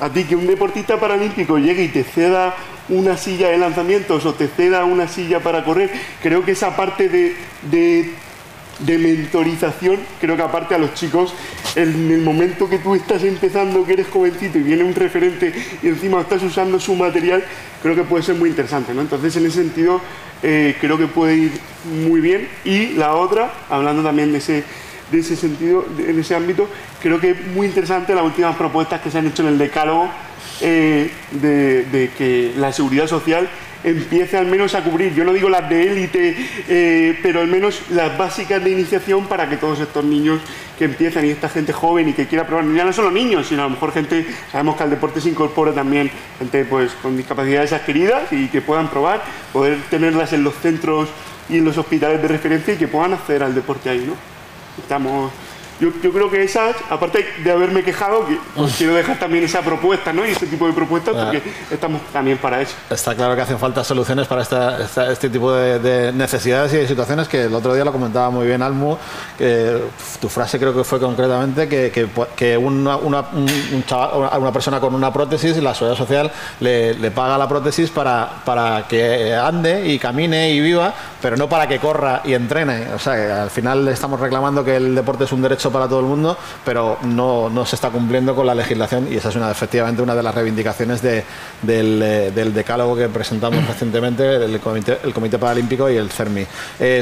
a ti que un deportista paralímpico llegue y te ceda una silla de lanzamientos o te ceda una silla para correr, creo que esa parte de mentorización, creo que aparte a los chicos, en el momento que tú estás empezando, que eres jovencito y viene un referente y encima estás usando su material, creo que puede ser muy interesante, ¿no? Entonces, en ese sentido, creo que puede ir muy bien. Y la otra, hablando también de ese sentido, en ese ámbito, creo que es muy interesante las últimas propuestas que se han hecho en el decálogo de que la seguridad social empiece al menos a cubrir, yo no digo las de élite, pero al menos las básicas de iniciación para que todos estos niños que empiezan y esta gente joven y que quiera probar, ya no solo niños, sino a lo mejor gente, sabemos que al deporte se incorpora también gente pues con discapacidades adquiridas y que puedan probar, poder tenerlas en los centros y en los hospitales de referencia y que puedan acceder al deporte ahí, ¿no? Yo creo que esas, aparte de haberme quejado, que pues quiero dejar también esa propuesta, ¿no? Y este tipo de propuestas, porque estamos también para eso. Está claro que hacen falta soluciones para este tipo de necesidades y de situaciones, que el otro día lo comentaba muy bien Almu, que tu frase creo que fue concretamente que una persona con una prótesis, la seguridad social le paga la prótesis para que ande y camine y viva, pero no para que corra y entrene. O sea, que al final estamos reclamando que el deporte es un derecho para todo el mundo, pero no se está cumpliendo con la legislación, y esa es efectivamente una de las reivindicaciones del decálogo que presentamos recientemente el Comité Paralímpico y el CERMI.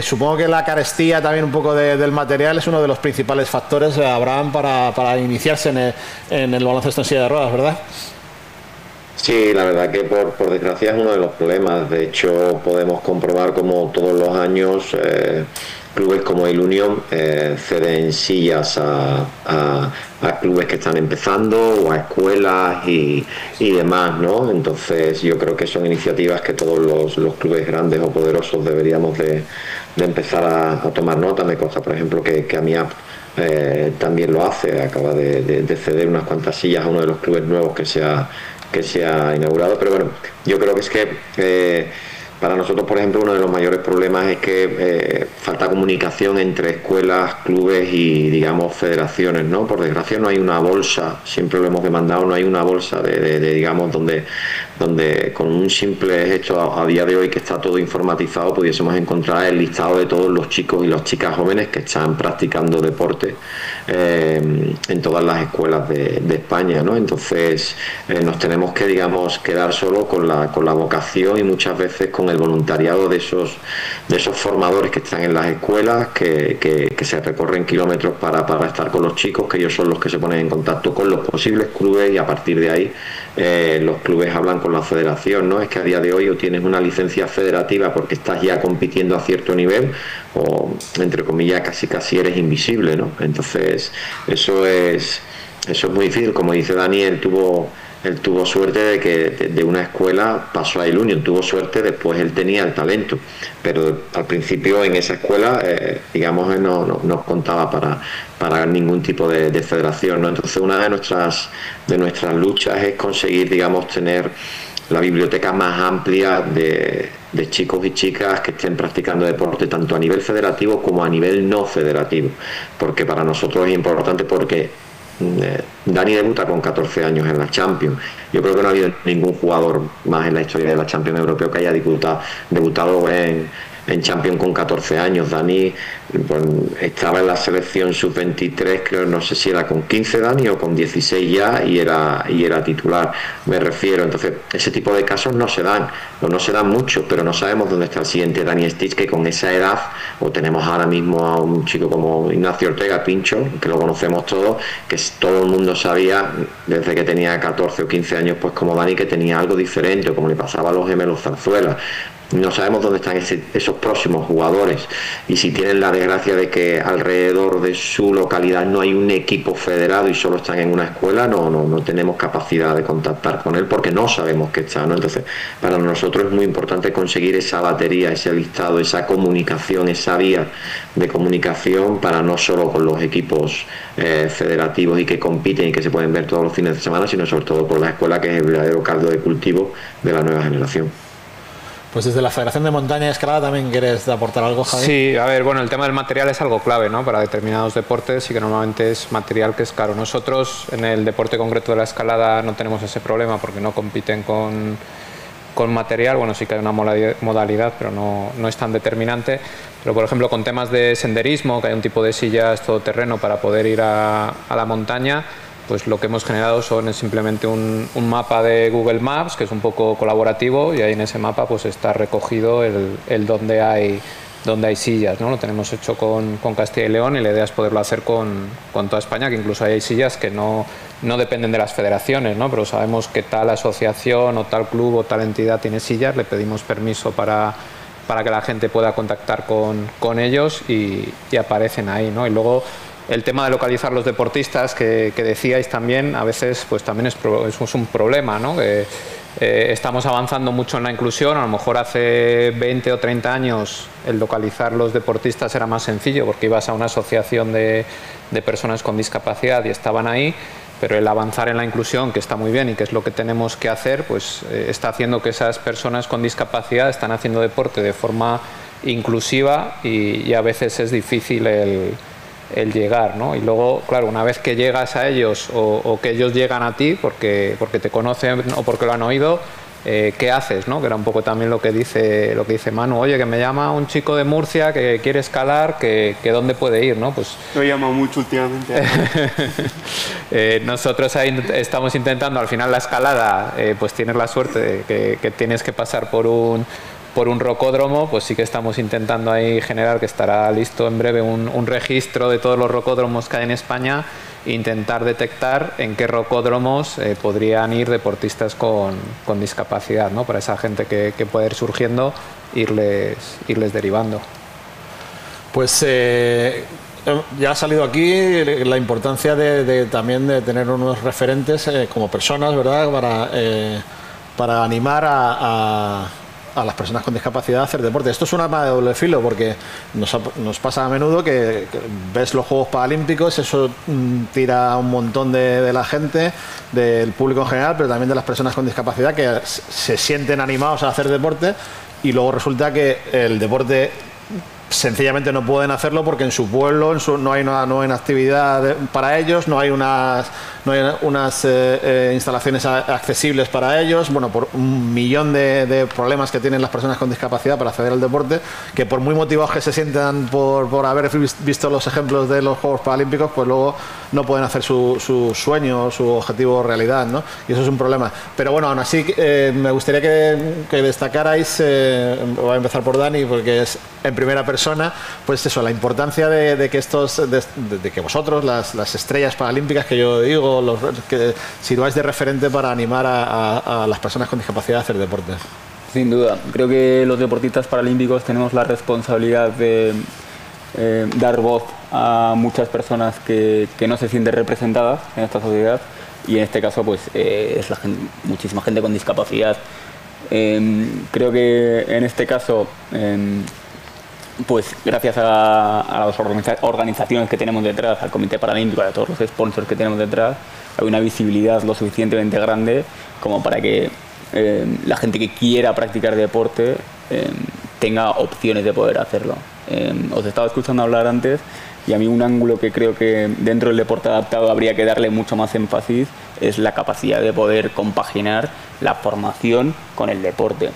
Supongo que la carestía también un poco del material es uno de los principales factores, Abraham, para iniciarse en el baloncesto en silla de ruedas, ¿verdad? Sí, la verdad que por desgracia es uno de los problemas. De hecho, podemos comprobar como todos los años clubes como el Union ceden sillas a clubes que están empezando o a escuelas y demás, ¿no? Entonces yo creo que son iniciativas que todos los clubes grandes o poderosos deberíamos de empezar a tomar nota. Me consta, por ejemplo, que AMIAP también lo hace, acaba de ceder unas cuantas sillas a uno de los clubes nuevos que se ha inaugurado. Pero bueno, yo creo que es que para nosotros, por ejemplo, uno de los mayores problemas es que falta comunicación entre escuelas, clubes y, digamos, federaciones, ¿no? Por desgracia no hay una bolsa, siempre lo hemos demandado, no hay una bolsa digamos, donde con un simple hecho a día de hoy que está todo informatizado pudiésemos encontrar el listado de todos los chicos y las chicas jóvenes que están practicando deporte en todas las escuelas de España, ¿no? Entonces nos tenemos que, digamos, quedar solo con la vocación y muchas veces con el voluntariado de esos formadores que están en las escuelas, que se recorren kilómetros para estar con los chicos, que ellos son los que se ponen en contacto con los posibles clubes y a partir de ahí los clubes hablan con la federación, ¿no? Es que a día de hoy o tienes una licencia federativa porque estás ya compitiendo a cierto nivel o, entre comillas, casi eres invisible, ¿no? Entonces eso es muy difícil. Como dice Dani, él tuvo suerte de que de una escuela pasó a Ilunion, tuvo suerte, después él tenía el talento, pero al principio en esa escuela, digamos, no contaba para ningún tipo de federación, ¿no? Entonces una de nuestras luchas es conseguir, digamos, tener la biblioteca más amplia de chicos y chicas que estén practicando deporte tanto a nivel federativo como a nivel no federativo, porque para nosotros es importante porque Dani debuta con 14 años en la Champions. Yo creo que no ha habido ningún jugador más en la historia de la Champions europeo que haya debutado en Champions con 14 años. Dani pues, estaba en la selección sub-23, creo, no sé si era con 15 Dani o con 16 ya, y era titular, me refiero. Entonces ese tipo de casos no se dan mucho, pero no sabemos dónde está el siguiente Dani Stich, que con esa edad, o tenemos ahora mismo a un chico como Ignacio Ortega, Pincho, que lo conocemos todos, que todo el mundo sabía desde que tenía 14 o 15 años, pues como Dani, que tenía algo diferente, o como le pasaba a los gemelos Zarzuela. No sabemos dónde están esos próximos jugadores, y si tienen la desgracia de que alrededor de su localidad no hay un equipo federado y solo están en una escuela, no tenemos capacidad de contactar con él porque no sabemos que está, ¿no? Entonces para nosotros es muy importante conseguir esa batería, ese listado, esa comunicación, esa vía de comunicación, para no solo con los equipos federativos y que compiten y que se pueden ver todos los fines de semana, sino sobre todo con la escuela, que es el verdadero caldo de cultivo de la nueva generación. Pues desde la Federación de Montaña y Escalada también quieres aportar algo, Javi. Sí, a ver, bueno, el tema del material es algo clave, ¿no? Para determinados deportes, y que normalmente es material que es caro. Nosotros en el deporte concreto de la escalada no tenemos ese problema porque no compiten con material. Bueno, sí que hay una modalidad, pero no es tan determinante. Pero por ejemplo con temas de senderismo, que hay un tipo de sillas todoterreno para poder ir a la montaña, pues lo que hemos generado es simplemente un mapa de Google Maps, que es un poco colaborativo, y ahí en ese mapa pues está recogido el donde hay sillas, ¿no? Lo tenemos hecho con Castilla y León, y la idea es poderlo hacer con toda España, que incluso hay sillas que no dependen de las federaciones, ¿no? Pero sabemos que tal asociación o tal club o tal entidad tiene sillas, le pedimos permiso para que la gente pueda contactar con ellos y aparecen ahí, ¿no? Y luego el tema de localizar los deportistas que decíais también, a veces pues también es un problema, ¿no? Estamos avanzando mucho en la inclusión. A lo mejor hace 20 o 30 años el localizar los deportistas era más sencillo porque ibas a una asociación de personas con discapacidad y estaban ahí, pero el avanzar en la inclusión, que está muy bien y que es lo que tenemos que hacer, pues está haciendo que esas personas con discapacidad están haciendo deporte de forma inclusiva y a veces es difícil el llegar, ¿no? Y luego, claro, una vez que llegas a ellos o que ellos llegan a ti porque te conocen o porque lo han oído, ¿qué haces, no? Que era un poco también lo que dice Manu. Oye, que me llama un chico de Murcia que quiere escalar, que dónde puede ir, ¿no? Pues lo llamo mucho últimamente. Nosotros ahí estamos intentando, al final la escalada, pues tienes la suerte de que tienes que pasar por un rocódromo, pues sí que estamos intentando ahí generar, que estará listo en breve, un registro de todos los rocódromos que hay en España, e intentar detectar en qué rocódromos podrían ir deportistas con discapacidad, ¿no? Para esa gente que puede ir surgiendo, irles derivando. Pues ya ha salido aquí la importancia también de tener unos referentes como personas, ¿verdad? Para animar a las personas con discapacidad a hacer deporte. Esto es un arma de doble filo porque nos pasa a menudo que ves los Juegos Paralímpicos, eso tira un montón de la gente, del público en general, pero también de las personas con discapacidad que se sienten animados a hacer deporte, y luego resulta que el deporte sencillamente no pueden hacerlo porque en su pueblo no hay una actividad para ellos, no hay unas instalaciones accesibles para ellos, bueno, por un millón de problemas que tienen las personas con discapacidad para acceder al deporte, que por muy motivados que se sientan por haber visto los ejemplos de los Juegos Paralímpicos, pues luego no pueden hacer su sueño, su objetivo realidad, ¿no? Y eso es un problema. Pero bueno, aún así me gustaría que destacarais, voy a empezar por Dani, porque es en primera persona, pues eso, la importancia de que de que vosotros, las estrellas paralímpicas que yo digo, que sirváis de referente para animar a las personas con discapacidad a hacer deporte. Sin duda, creo que los deportistas paralímpicos tenemos la responsabilidad de dar voz a muchas personas que no se sienten representadas en esta sociedad, y en este caso pues es muchísima gente con discapacidad. Creo que en este caso pues gracias a las organizaciones que tenemos detrás, al Comité Paralímpico, a todos los sponsors que tenemos detrás, hay una visibilidad lo suficientemente grande como para que la gente que quiera practicar deporte tenga opciones de poder hacerlo. Os estaba escuchando hablar antes, y a mí un ángulo que creo que dentro del deporte adaptado habría que darle mucho más énfasis es la capacidad de poder compaginar la formación con el deporte.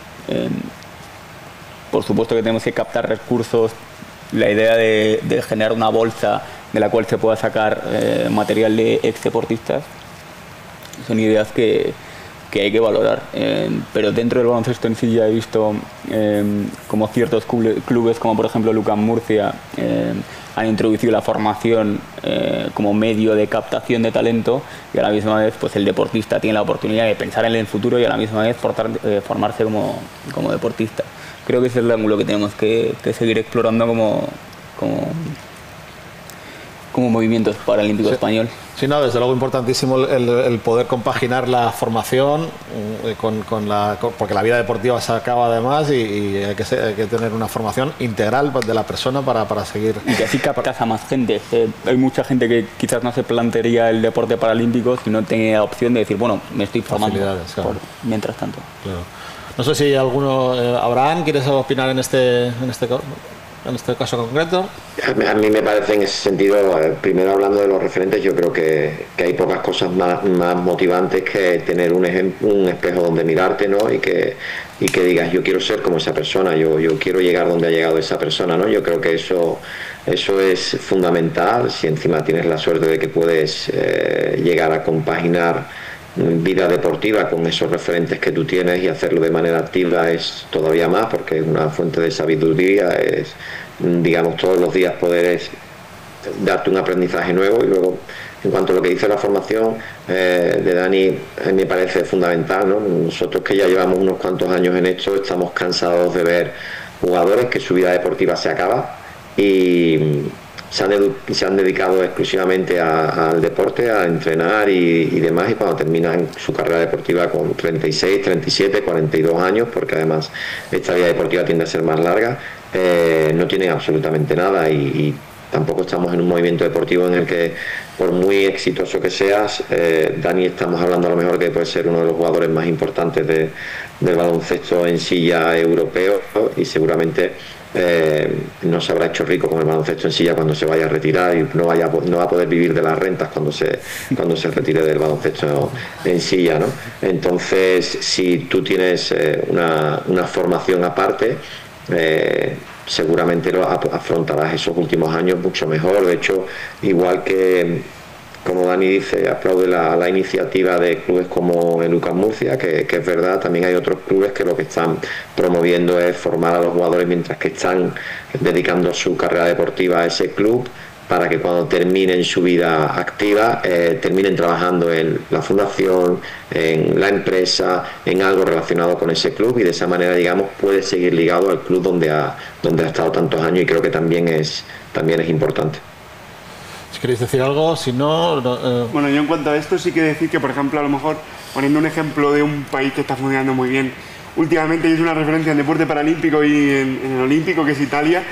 Por supuesto que tenemos que captar recursos, la idea de generar una bolsa de la cual se pueda sacar material de ex deportistas, son ideas que hay que valorar. Pero dentro del baloncesto en sí ya he visto como ciertos clubes, como por ejemplo Lucas Murcia, han introducido la formación como medio de captación de talento, y a la misma vez pues el deportista tiene la oportunidad de pensar en el futuro y a la misma vez formarse como deportista. Creo que ese es el ángulo que tenemos que seguir explorando como movimiento paralímpico español. Sí, no, desde luego importantísimo el poder compaginar la formación porque la vida deportiva se acaba además, y hay que tener una formación integral de la persona para seguir. Y que así captas a más gente. Hay mucha gente que quizás no se plantearía el deporte paralímpico si no tenía opción de decir, bueno, me estoy formando claro. Mientras tanto. Claro. No sé si alguno, Abraham, ¿quieres opinar en este caso concreto? A mí me parece en ese sentido, primero hablando de los referentes, yo creo que hay pocas cosas más motivantes que tener un espejo donde mirarte, ¿no? Y que digas, yo quiero ser como esa persona, yo quiero llegar donde ha llegado esa persona, ¿no? Yo creo que eso es fundamental. Si encima tienes la suerte de que puedes llegar a compaginar vida deportiva con esos referentes que tú tienes y hacerlo de manera activa, es todavía más, porque es una fuente de sabiduría, es, digamos, todos los días poder darte un aprendizaje nuevo. Y luego, en cuanto a lo que dice la formación de Dani, me parece fundamental, ¿no? Nosotros que ya llevamos unos cuantos años en esto, estamos cansados de ver jugadores que su vida deportiva se acaba y se han dedicado exclusivamente al deporte, a entrenar y demás, y cuando terminan su carrera deportiva con 36, 37, 42 años, porque además esta vida deportiva tiende a ser más larga, no tienen absolutamente nada, y tampoco estamos en un movimiento deportivo en el que, por muy exitoso que seas, Dani, estamos hablando a lo mejor que puede ser uno de los jugadores más importantes del baloncesto en silla europeo, y seguramente no se habrá hecho rico con el baloncesto en silla cuando se vaya a retirar, y no va a poder vivir de las rentas cuando se retire del baloncesto en silla, ¿no? Entonces, si tú tienes una formación aparte, seguramente afrontarás esos últimos años mucho mejor. De hecho, igual que, como Dani dice, aplaude la iniciativa de clubes como el Lucas Murcia, que es verdad, también hay otros clubes que lo que están promoviendo es formar a los jugadores mientras que están dedicando su carrera deportiva a ese club, para que cuando terminen su vida activa terminen trabajando en la fundación, en la empresa, en algo relacionado con ese club, y de esa manera, digamos, puede seguir ligado al club donde ha estado tantos años, y creo que también es importante. Si queréis decir algo, si no... Bueno, yo en cuanto a esto sí que decir que, por ejemplo, a lo mejor poniendo un ejemplo de un país que está funcionando muy bien últimamente, y es una referencia en deporte paralímpico y en el olímpico, que es Italia,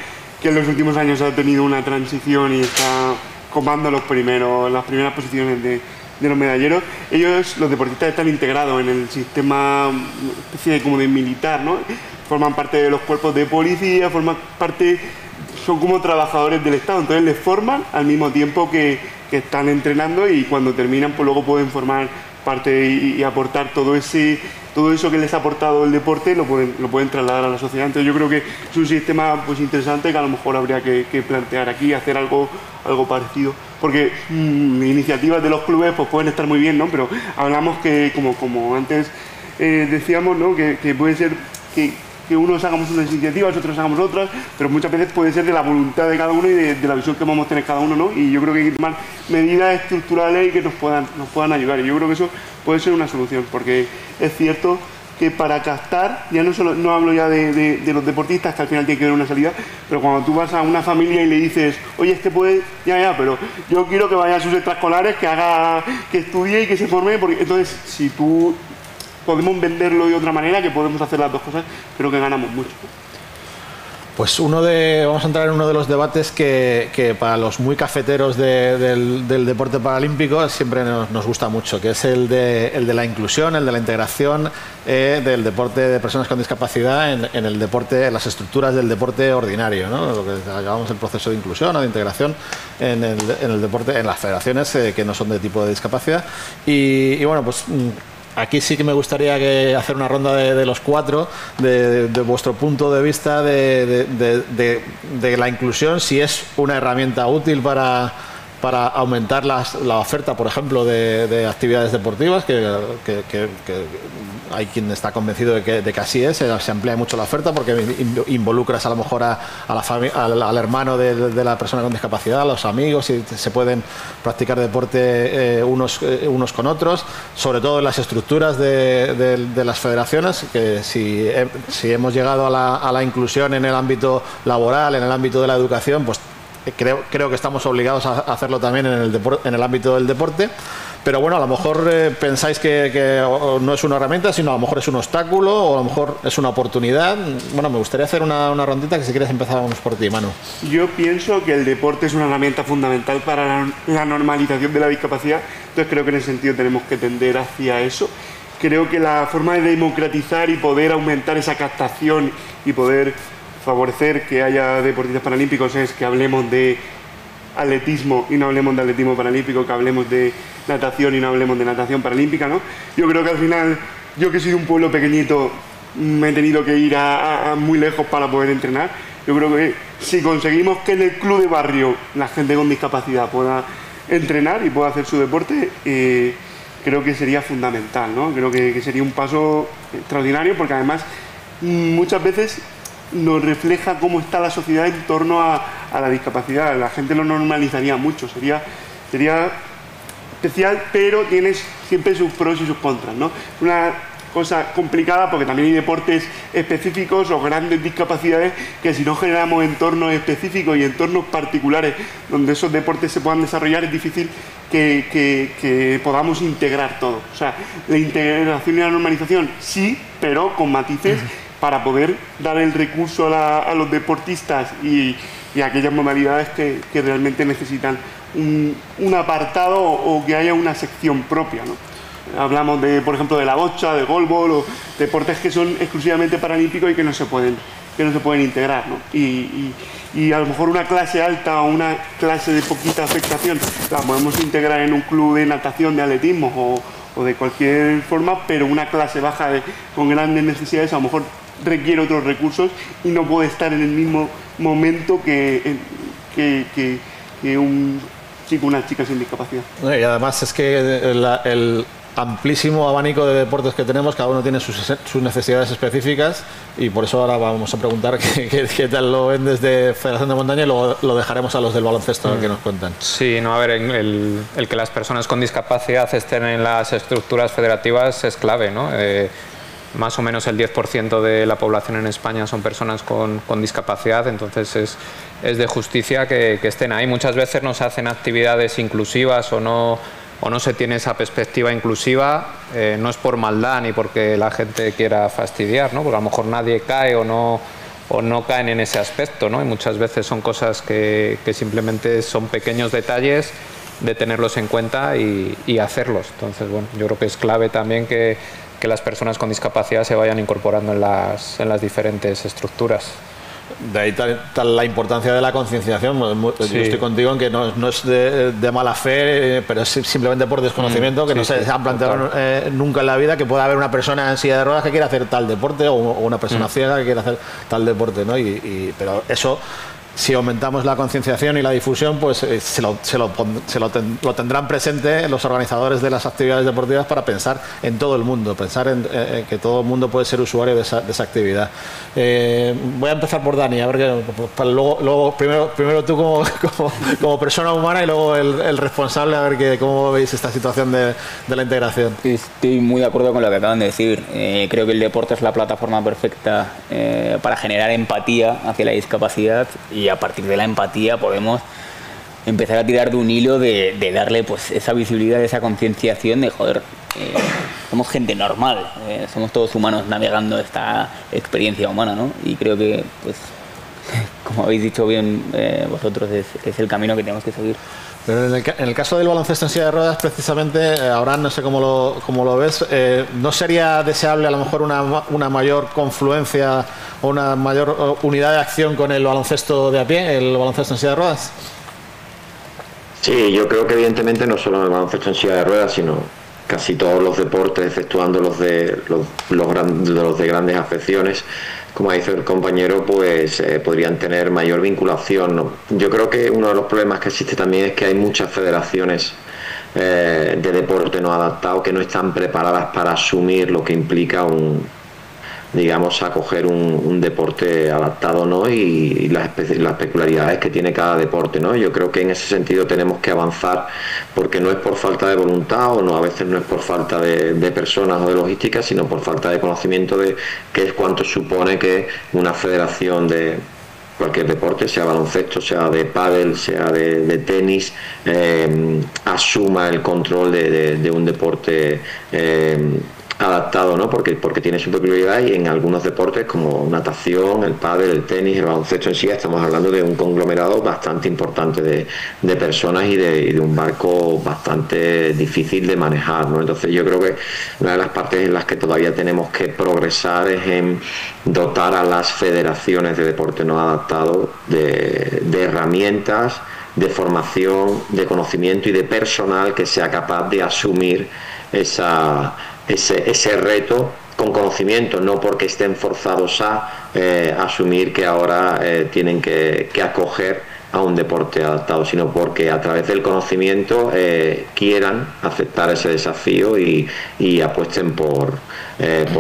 que en los últimos años ha tenido una transición y está copando las primeras posiciones de los medalleros. Ellos, los deportistas, están integrados en el sistema, una especie de como de militar, ¿no? Forman parte de los cuerpos de policía, forman parte, son como trabajadores del Estado, entonces les forman al mismo tiempo que están entrenando, y cuando terminan pues luego pueden formar parte y aportar todo eso que les ha aportado el deporte, lo pueden trasladar a la sociedad. Entonces yo creo que es un sistema pues interesante que a lo mejor habría que plantear aquí, hacer algo parecido, porque iniciativas de los clubes pues pueden estar muy bien, ¿no? Pero hablamos que como antes decíamos, ¿no? que puede ser que unos hagamos unas iniciativas, otros hagamos otras, pero muchas veces puede ser de la voluntad de cada uno y de la visión que vamos a tener cada uno, ¿no? Y yo creo que hay que tomar medidas estructurales y que nos puedan ayudar, y yo creo que eso puede ser una solución, porque es cierto que para captar, ya no hablo ya de los deportistas, que al final tiene que haber una salida, pero cuando tú vas a una familia y le dices, oye, puede, pero yo quiero que vaya a sus extraescolares, que estudie y que se forme, porque entonces si tú podemos venderlo de otra manera, que podemos hacer las dos cosas, creo que ganamos mucho. Pues vamos a entrar en uno de los debates que para los muy cafeteros del deporte paralímpico siempre nos gusta mucho, que es el de la inclusión, el de la integración del deporte de personas con discapacidad en el deporte, en las estructuras del deporte ordinario, ¿no? Lo que llamamos el proceso de inclusión o de integración en el deporte, en las federaciones que no son de tipo de discapacidad. Y bueno, pues aquí sí que me gustaría hacer una ronda de los cuatro, de vuestro punto de vista de la inclusión, si es una herramienta útil para aumentar la oferta, por ejemplo, de actividades deportivas, que hay quien está convencido de que así es, se amplía mucho la oferta porque involucras a lo mejor al hermano de la persona con discapacidad, a los amigos, y se pueden practicar deporte unos con otros, sobre todo en las estructuras de las federaciones, que si hemos llegado a la inclusión en el ámbito laboral, en el ámbito de la educación, pues creo que estamos obligados a hacerlo también en el ámbito del deporte. Pero bueno, a lo mejor pensáis que no es una herramienta, sino a lo mejor es un obstáculo, o a lo mejor es una oportunidad. Bueno, me gustaría hacer una rondita, que si quieres empezábamos por ti, Manu. Yo pienso que el deporte es una herramienta fundamental para la normalización de la discapacidad, entonces creo que en ese sentido tenemos que tender hacia eso. Creo que la forma de democratizar y poder aumentar esa captación y poder favorecer que haya deportistas paralímpicos es que hablemos de atletismo y no hablemos de atletismo paralímpico, que hablemos de natación y no hablemos de natación paralímpica, ¿no? Yo creo que al final, yo que soy de un pueblo pequeñito, me he tenido que ir a muy lejos para poder entrenar. Yo creo que si conseguimos que en el club de barrio la gente con discapacidad pueda entrenar y pueda hacer su deporte, creo que sería fundamental, ¿no? Creo que sería un paso extraordinario, porque además muchas veces nos refleja cómo está la sociedad en torno a la discapacidad. La gente lo normalizaría mucho, sería especial, pero tienes siempre sus pros y sus contras, ¿no? Una cosa complicada porque también hay deportes específicos o grandes discapacidades que si no generamos entornos específicos y entornos particulares donde esos deportes se puedan desarrollar, es difícil que podamos integrar todo. O sea, la integración y la normalización sí, pero con matices, para poder dar el recurso a los deportistas y a aquellas modalidades que realmente necesitan un apartado o que haya una sección propia, ¿no? Hablamos por ejemplo, de la bocha, de goalball, o deportes que son exclusivamente paralímpicos y que no se pueden integrar, ¿no? Y a lo mejor una clase alta o una clase de poquita afectación la podemos integrar en un club de natación, de atletismo o de cualquier forma, pero una clase baja con grandes necesidades a lo mejor requiere otros recursos y no puede estar en el mismo momento que un chico o una chica sin discapacidad. Y además es que el amplísimo abanico de deportes que tenemos, cada uno tiene sus necesidades específicas, y por eso ahora vamos a preguntar qué tal lo ven desde Federación de Montaña, y luego lo dejaremos a los del baloncesto a ver qué nos cuentan. Sí, no, a ver, el que las personas con discapacidad estén en las estructuras federativas es clave, ¿no? Más o menos el 10% de la población en España son personas con discapacidad, entonces es de justicia que estén ahí. Muchas veces no se hacen actividades inclusivas o no se tiene esa perspectiva inclusiva, no es por maldad ni porque la gente quiera fastidiar, ¿no? Porque a lo mejor nadie cae o no caen en ese aspecto, ¿no? Y muchas veces son cosas que simplemente son pequeños detalles de tenerlos en cuenta y hacerlos. Entonces, bueno, yo creo que es clave también que las personas con discapacidad se vayan incorporando en las diferentes estructuras. De ahí tal la importancia de la concienciación. Yo estoy contigo en que no es de mala fe, pero es simplemente por desconocimiento, que no se han planteado nunca en la vida que pueda haber una persona en silla de ruedas que quiera hacer tal deporte o una persona ciega que quiera hacer tal deporte, ¿no? Pero eso, si aumentamos la concienciación y la difusión, pues lo tendrán presente los organizadores de las actividades deportivas para pensar en todo el mundo, pensar en que todo el mundo puede ser usuario de esa actividad. Voy a empezar por Dani, a ver luego primero tú como persona humana y luego el responsable, a ver cómo veis esta situación de la integración. Estoy muy de acuerdo con lo que acaban de decir. Creo que el deporte es la plataforma perfecta para generar empatía hacia la discapacidad, y a partir de la empatía podemos empezar a tirar de un hilo de darle pues esa visibilidad, esa concienciación de joder, somos gente normal, somos todos humanos navegando esta experiencia humana, ¿no? Y creo que, pues, como habéis dicho bien vosotros, es el camino que tenemos que seguir. Pero en el caso del baloncesto en silla de ruedas, precisamente, Abraham, no sé cómo lo ves, ¿no sería deseable a lo mejor una mayor confluencia o una mayor unidad de acción con el baloncesto de a pie, el baloncesto en silla de ruedas? Sí, yo creo que evidentemente no solo en el baloncesto en silla de ruedas, sino casi todos los deportes, exceptuando los de grandes afecciones, como dice el compañero, pues podrían tener mayor vinculación, ¿no? Yo creo que uno de los problemas que existe también es que hay muchas federaciones de deporte no adaptado que no están preparadas para asumir lo que implica acoger un deporte adaptado, ¿no? Y las peculiaridades que tiene cada deporte, ¿no? Yo creo que en ese sentido tenemos que avanzar, porque no es por falta de voluntad, o no, a veces no es por falta de personas o de logística, sino por falta de conocimiento de qué es cuánto supone que una federación de cualquier deporte, sea baloncesto, sea de pádel, sea de tenis, asuma el control de un deporte adaptado, ¿no? Porque tiene su peculiaridad, y en algunos deportes como natación, el pádel, el tenis, el baloncesto en sí, estamos hablando de un conglomerado bastante importante de personas y de un barco bastante difícil de manejar, ¿no? Entonces yo creo que una de las partes en las que todavía tenemos que progresar es en dotar a las federaciones de deporte no adaptado de herramientas, de formación, de conocimiento y de personal que sea capaz de asumir ese reto con conocimiento, no porque estén forzados a asumir que ahora tienen que acoger a un deporte adaptado, sino porque a través del conocimiento quieran aceptar ese desafío y apuesten por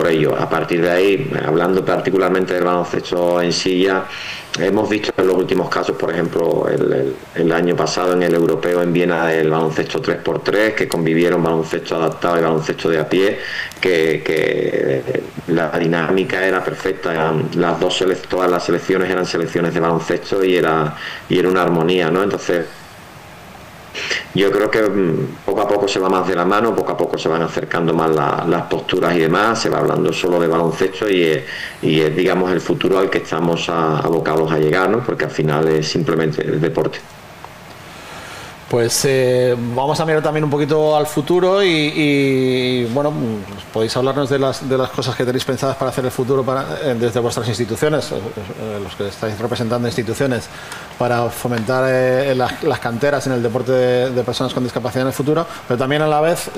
ello. A partir de ahí, hablando particularmente del baloncesto en silla, hemos visto en los últimos casos, por ejemplo, el año pasado en el europeo en Viena, el baloncesto 3x3, que convivieron baloncesto adaptado y baloncesto de a pie, que la dinámica era perfecta, todas las selecciones eran selecciones de baloncesto y era una armonía, ¿no? Entonces, yo creo que poco a poco se va más de la mano, poco a poco se van acercando más las posturas y demás, se va hablando solo de baloncesto y es, digamos, el futuro al que estamos abocados a llegar, ¿no? Porque al final es simplemente el deporte. Pues vamos a mirar también un poquito al futuro y bueno, pues podéis hablarnos de las cosas que tenéis pensadas para hacer el futuro desde vuestras instituciones, los que estáis representando instituciones, para fomentar las canteras en el deporte de personas con discapacidad en el futuro, pero también a la vez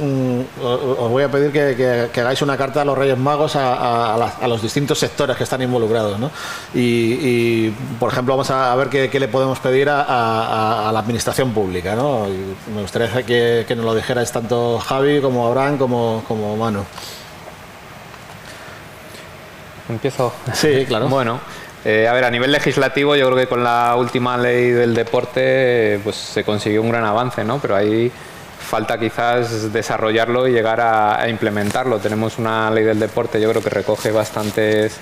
os voy a pedir que hagáis una carta a los Reyes Magos a los distintos sectores que están involucrados, ¿no? Y por ejemplo, vamos a ver qué le podemos pedir a la administración pública, ¿no? Y me gustaría que nos lo dijerais tanto Javi como Abraham como Manu. ¿Empiezo? Sí, claro. Bueno, a ver, a nivel legislativo yo creo que con la última ley del deporte pues se consiguió un gran avance, ¿no? Pero ahí falta quizás desarrollarlo y llegar a implementarlo. Tenemos una ley del deporte, yo creo que recoge bastantes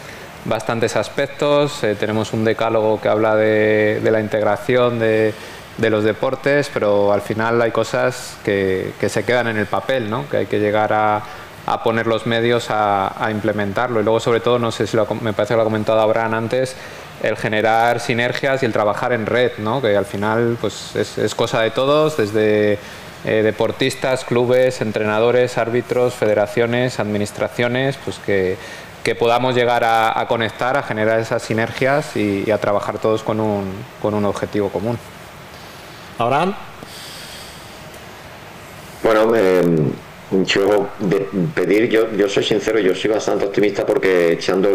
aspectos. Tenemos un decálogo que habla de la integración de los deportes, pero al final hay cosas que se quedan en el papel, ¿no? Que hay que llegar a poner los medios a implementarlo. Y luego, sobre todo, no sé si me parece que lo ha comentado Abraham antes, el generar sinergias y el trabajar en red, ¿no? Que al final pues es cosa de todos, desde deportistas, clubes, entrenadores, árbitros, federaciones, administraciones, pues que que podamos llegar a conectar, a generar esas sinergias y a trabajar todos con un objetivo común. Abraham. Bueno, yo soy sincero, yo soy bastante optimista porque echando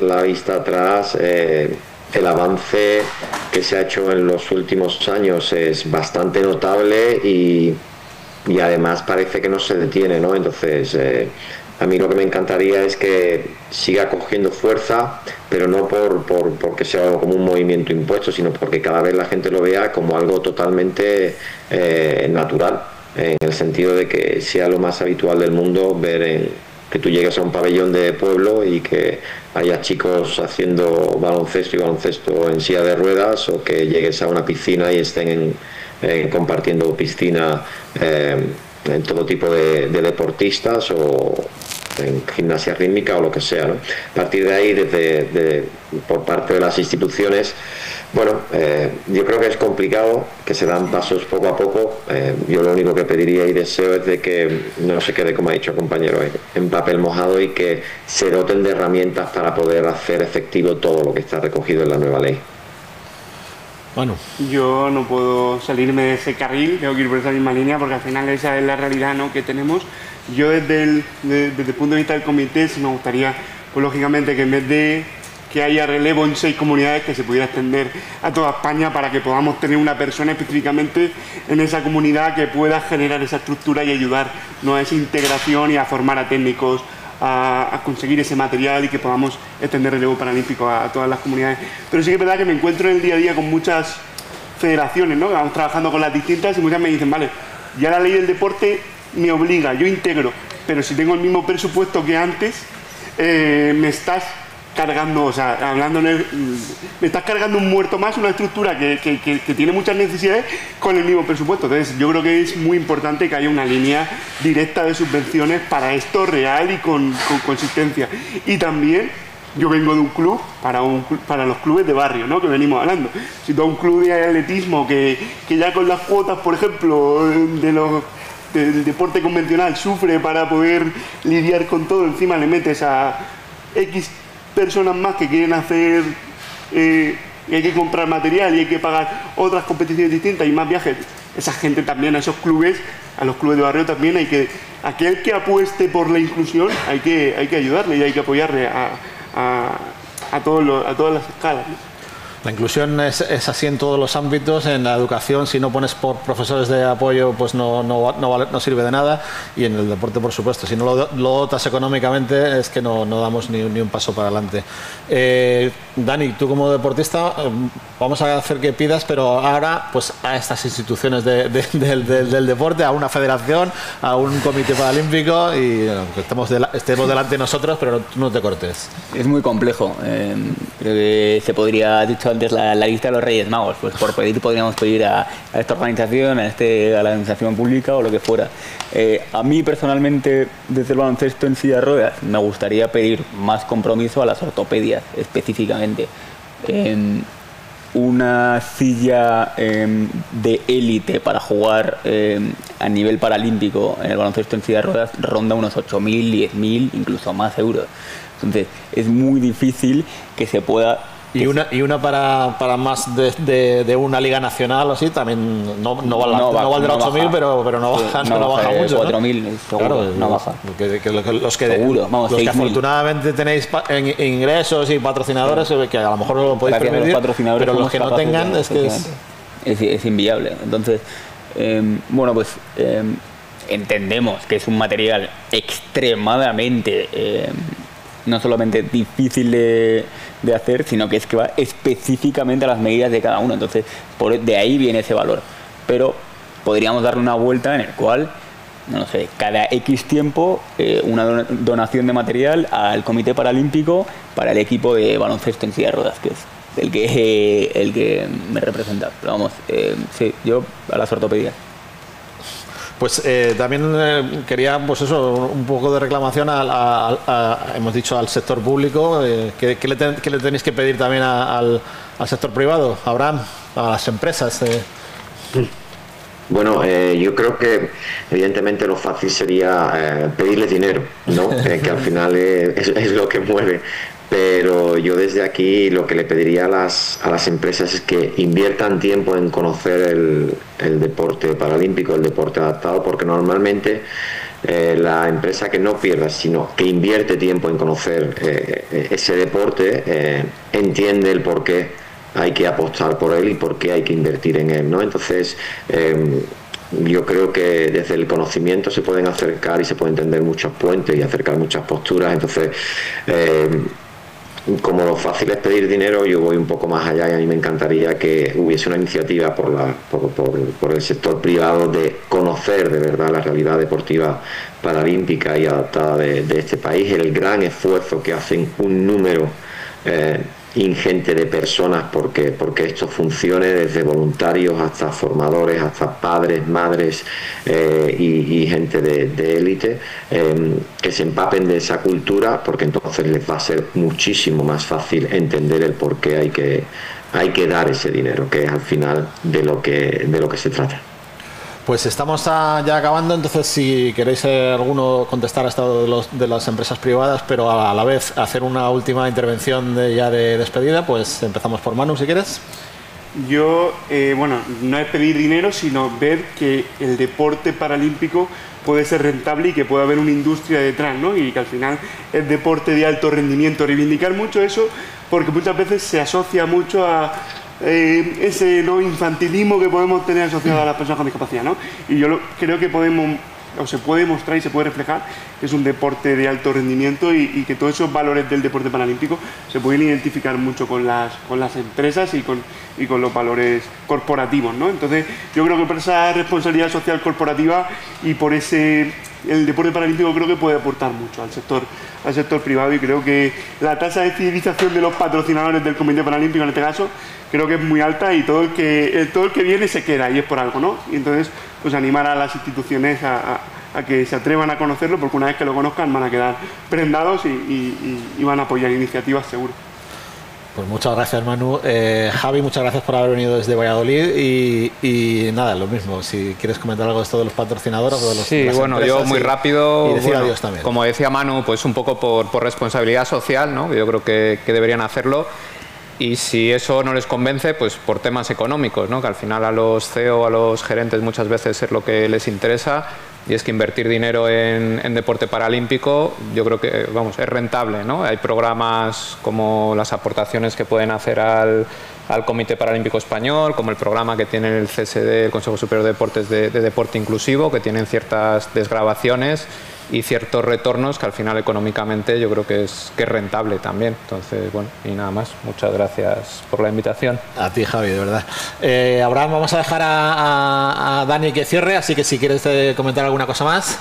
la vista atrás, el avance que se ha hecho en los últimos años es bastante notable y además parece que no se detiene, ¿no? Entonces, a mí lo que me encantaría es que siga cogiendo fuerza, pero no porque sea como un movimiento impuesto, sino porque cada vez la gente lo vea como algo totalmente natural, en el sentido de que sea lo más habitual del mundo ver que tú llegues a un pabellón de pueblo y que haya chicos haciendo baloncesto en silla de ruedas, o que llegues a una piscina y estén compartiendo piscina en todo tipo de deportistas, o en gimnasia rítmica o lo que sea, ¿no? A partir de ahí, por parte de las instituciones, bueno, yo creo que es complicado, que se dan pasos poco a poco. Yo lo único que pediría y deseo es de que no se quede, como ha dicho el compañero, en papel mojado, y que se doten de herramientas para poder hacer efectivo todo lo que está recogido en la nueva ley. Bueno. Yo no puedo salirme de ese carril, tengo que ir por esa misma línea, porque al final esa es la realidad, ¿no?, que tenemos. Yo desde el punto de vista del comité, sí me gustaría, pues lógicamente, que en vez de que haya relevo en 6 comunidades, que se pudiera extender a toda España, para que podamos tener una persona específicamente en esa comunidad que pueda generar esa estructura y ayudarnos a esa integración y a formar a técnicos, a conseguir ese material, y que podamos extender relevo paralímpico a todas las comunidades. Pero sí que es verdad que me encuentro en el día a día con muchas federaciones, ¿no?, que vamos trabajando con las distintas, y muchas me dicen, vale, ya la ley del deporte me obliga, yo integro, pero si tengo el mismo presupuesto que antes, me estás cargando, o sea, me estás cargando un muerto más, una estructura que tiene muchas necesidades con el mismo presupuesto. Entonces, yo creo que es muy importante que haya una línea directa de subvenciones para esto, real y con consistencia. Y también, yo vengo de un club, para los clubes de barrio, ¿no?, que venimos hablando. Si tú a un club de atletismo que ya con las cuotas, por ejemplo, del deporte convencional sufre para poder lidiar con todo, encima le metes a X personas más que quieren hacer, y hay que comprar material y hay que pagar otras competiciones distintas y más viajes, esa gente también, a esos clubes, a los clubes de barrio también, aquel que apueste por la inclusión, hay que ayudarle y hay que apoyarle a todas las escalas, ¿no? La inclusión es así en todos los ámbitos. En la educación, si no pones por profesores de apoyo, pues no sirve de nada. Y en el deporte, por supuesto, si no lo dotas económicamente, es que no damos ni un paso para adelante. Dani, tú como deportista, vamos a hacer que pidas, pero ahora pues a estas instituciones del deporte, a una federación, a un comité paralímpico, y que estemos delante nosotros, pero tú no te cortes. Es muy complejo. Creo que se podría, dicho antes, la lista de los Reyes Magos, pues por pedir podríamos pedir a esta organización, a la administración pública o lo que fuera. A mí personalmente, desde el baloncesto en silla de ruedas, me gustaría pedir más compromiso a las ortopedias específicamente. Una silla de élite para jugar a nivel paralímpico en el baloncesto en silla de ruedas ronda unos 8.000, 10.000, incluso más euros. Entonces es muy difícil que se pueda... Y una para más de una liga nacional o así, también no valdrá 8.000, pero no baja mucho, 4.000, seguro, claro, no baja. Los que afortunadamente tenéis ingresos y patrocinadores, que a lo mejor no lo podéis permitir, pero los que no tengan, es que es inviable. Entonces, entendemos que es un material extremadamente... no solamente difícil de hacer, sino que es que va específicamente a las medidas de cada uno. Entonces, de ahí viene ese valor. Pero podríamos darle una vuelta en el cual, no sé, cada X tiempo, una donación de material al Comité Paralímpico para el equipo de baloncesto en silla de ruedas, que es el que me representa. Pero vamos, sí, yo a las ortopedias. Pues también quería, pues eso, un poco de reclamación hemos dicho, al sector público. ¿Qué le tenéis que pedir también al sector privado, Abraham, a las empresas? Bueno, yo creo que evidentemente lo fácil sería pedirles dinero, ¿no? Que al final es lo que mueve. Pero yo desde aquí lo que le pediría a las empresas es que inviertan tiempo en conocer el deporte paralímpico, el deporte adaptado, porque normalmente la empresa que no pierda, sino que invierte tiempo en conocer ese deporte, entiende el porqué hay que apostar por él y por qué hay que invertir en él, ¿no? Entonces, yo creo que desde el conocimiento se pueden acercar y se pueden tender muchos puentes y acercar muchas posturas. Entonces, como lo fácil es pedir dinero, yo voy un poco más allá y a mí me encantaría que hubiese una iniciativa por el sector privado de conocer de verdad la realidad deportiva paralímpica y adaptada de este país, el gran esfuerzo que hacen un número ingente de personas porque esto funcione, desde voluntarios hasta formadores, hasta padres, madres y gente de élite, que se empapen de esa cultura, porque entonces les va a ser muchísimo más fácil entender el por qué hay que dar ese dinero, que es al final de lo que se trata. Pues estamos ya acabando, entonces si queréis alguno contestar a esto de las empresas privadas, pero a la vez hacer una última intervención ya de despedida, pues empezamos por Manu, si quieres. Yo, bueno, no es pedir dinero, sino ver que el deporte paralímpico puede ser rentable y que puede haber una industria detrás, ¿no? Y que al final es deporte de alto rendimiento. Reivindicar mucho eso, porque muchas veces se asocia mucho a ese no infantilismo que podemos tener asociado a las personas con discapacidad, ¿no? Y yo creo que podemos, o se puede mostrar y se puede reflejar que es un deporte de alto rendimiento y que todos esos valores del deporte paralímpico se pueden identificar mucho con las empresas y con los valores corporativos, ¿no? Entonces yo creo que por esa responsabilidad social corporativa y por el deporte paralímpico creo que puede aportar mucho al sector privado, y creo que la tasa de fidelización de los patrocinadores del Comité Paralímpico en este caso creo que es muy alta, y todo el que viene se queda, y es por algo, ¿no? Y entonces pues animar a las instituciones a que se atrevan a conocerlo, porque una vez que lo conozcan van a quedar prendados y van a apoyar iniciativas seguro. Pues muchas gracias, Manu. Javi, muchas gracias por haber venido desde Valladolid y nada, lo mismo, si quieres comentar algo de esto de los patrocinadores o de los Sí, bueno, yo muy rápido, y decir adiós también. Como decía Manu, pues un poco por responsabilidad social, ¿no? Yo creo que deberían hacerlo. Y si eso no les convence, pues por temas económicos, ¿no? Que al final a los CEO, a los gerentes muchas veces es lo que les interesa, y es que invertir dinero en deporte paralímpico yo creo que, vamos, es rentable, ¿no? Hay programas como las aportaciones que pueden hacer al Comité Paralímpico Español, como el programa que tiene el CSD, el Consejo Superior de Deportes de Deporte Inclusivo, que tienen ciertas desgravaciones y ciertos retornos que al final económicamente yo creo que es rentable también. Entonces, bueno, y nada más. Muchas gracias por la invitación. A ti, Javi, de verdad. Abraham, vamos a dejar a Dani que cierre, así que si quieres comentar alguna cosa más.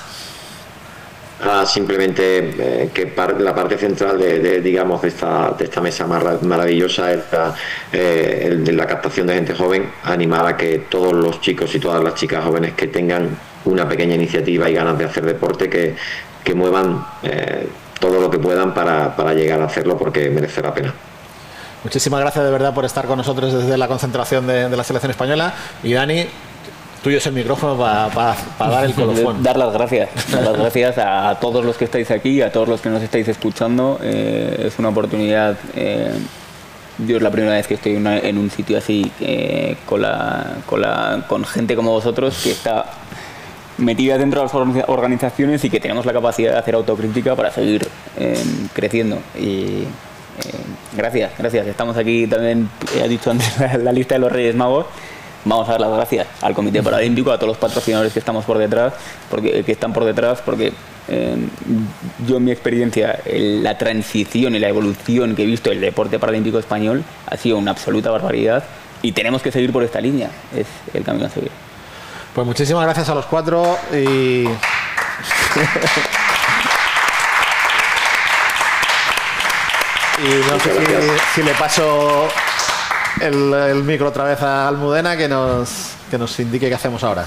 Simplemente que la parte central digamos de esta mesa maravillosa es la captación de gente joven, animar a que todos los chicos y todas las chicas jóvenes que tengan una pequeña iniciativa y ganas de hacer deporte, que muevan todo lo que puedan para llegar a hacerlo, porque merece la pena. Muchísimas gracias de verdad por estar con nosotros desde la concentración de la selección española. Y Dani, tuyo es el micrófono para dar el colofón. Dar las gracias a todos los que estáis aquí, a todos los que nos estáis escuchando. Es una oportunidad. Yo es la primera vez que estoy en un sitio así, con gente como vosotros, que está metida dentro de las organizaciones y que tenemos la capacidad de hacer autocrítica para seguir creciendo. Y gracias. Estamos aquí también, he dicho antes, la lista de los Reyes Magos. Vamos a dar las gracias al Comité Paralímpico, a todos los patrocinadores que estamos por detrás, porque yo en mi experiencia, la transición y la evolución que he visto del deporte paralímpico español ha sido una absoluta barbaridad, y tenemos que seguir por esta línea, es el camino a seguir. Pues muchísimas gracias a los cuatro y no sé si le paso el micro otra vez a Almudena, que nos indique qué hacemos ahora.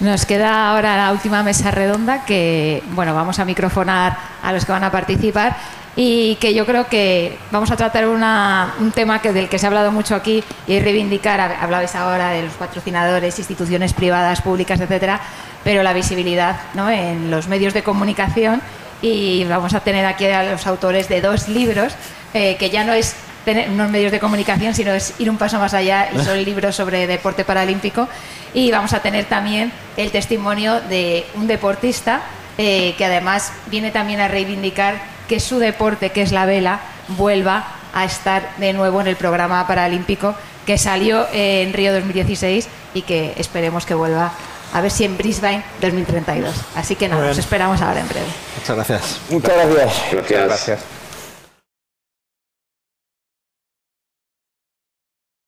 Nos queda ahora la última mesa redonda, que bueno, vamos a microfonar a los que van a participar, y que yo creo que vamos a tratar un tema del que se ha hablado mucho aquí y reivindicar, hablabais ahora de los patrocinadores, instituciones privadas, públicas, etcétera, pero la visibilidad, ¿no?, en los medios de comunicación, y vamos a tener aquí a los autores de 2 libros, que ya no es tener unos medios de comunicación, sino es ir un paso más allá, y son libros sobre deporte paralímpico, y vamos a tener también el testimonio de un deportista que además viene también a reivindicar que su deporte, que es la vela, vuelva a estar de nuevo en el programa paralímpico que salió en Río 2016 y que esperemos que vuelva, a ver si en Brisbane 2032. Así que nada, nos esperamos ahora en breve. Muchas gracias. Muchas gracias. Gracias. Gracias.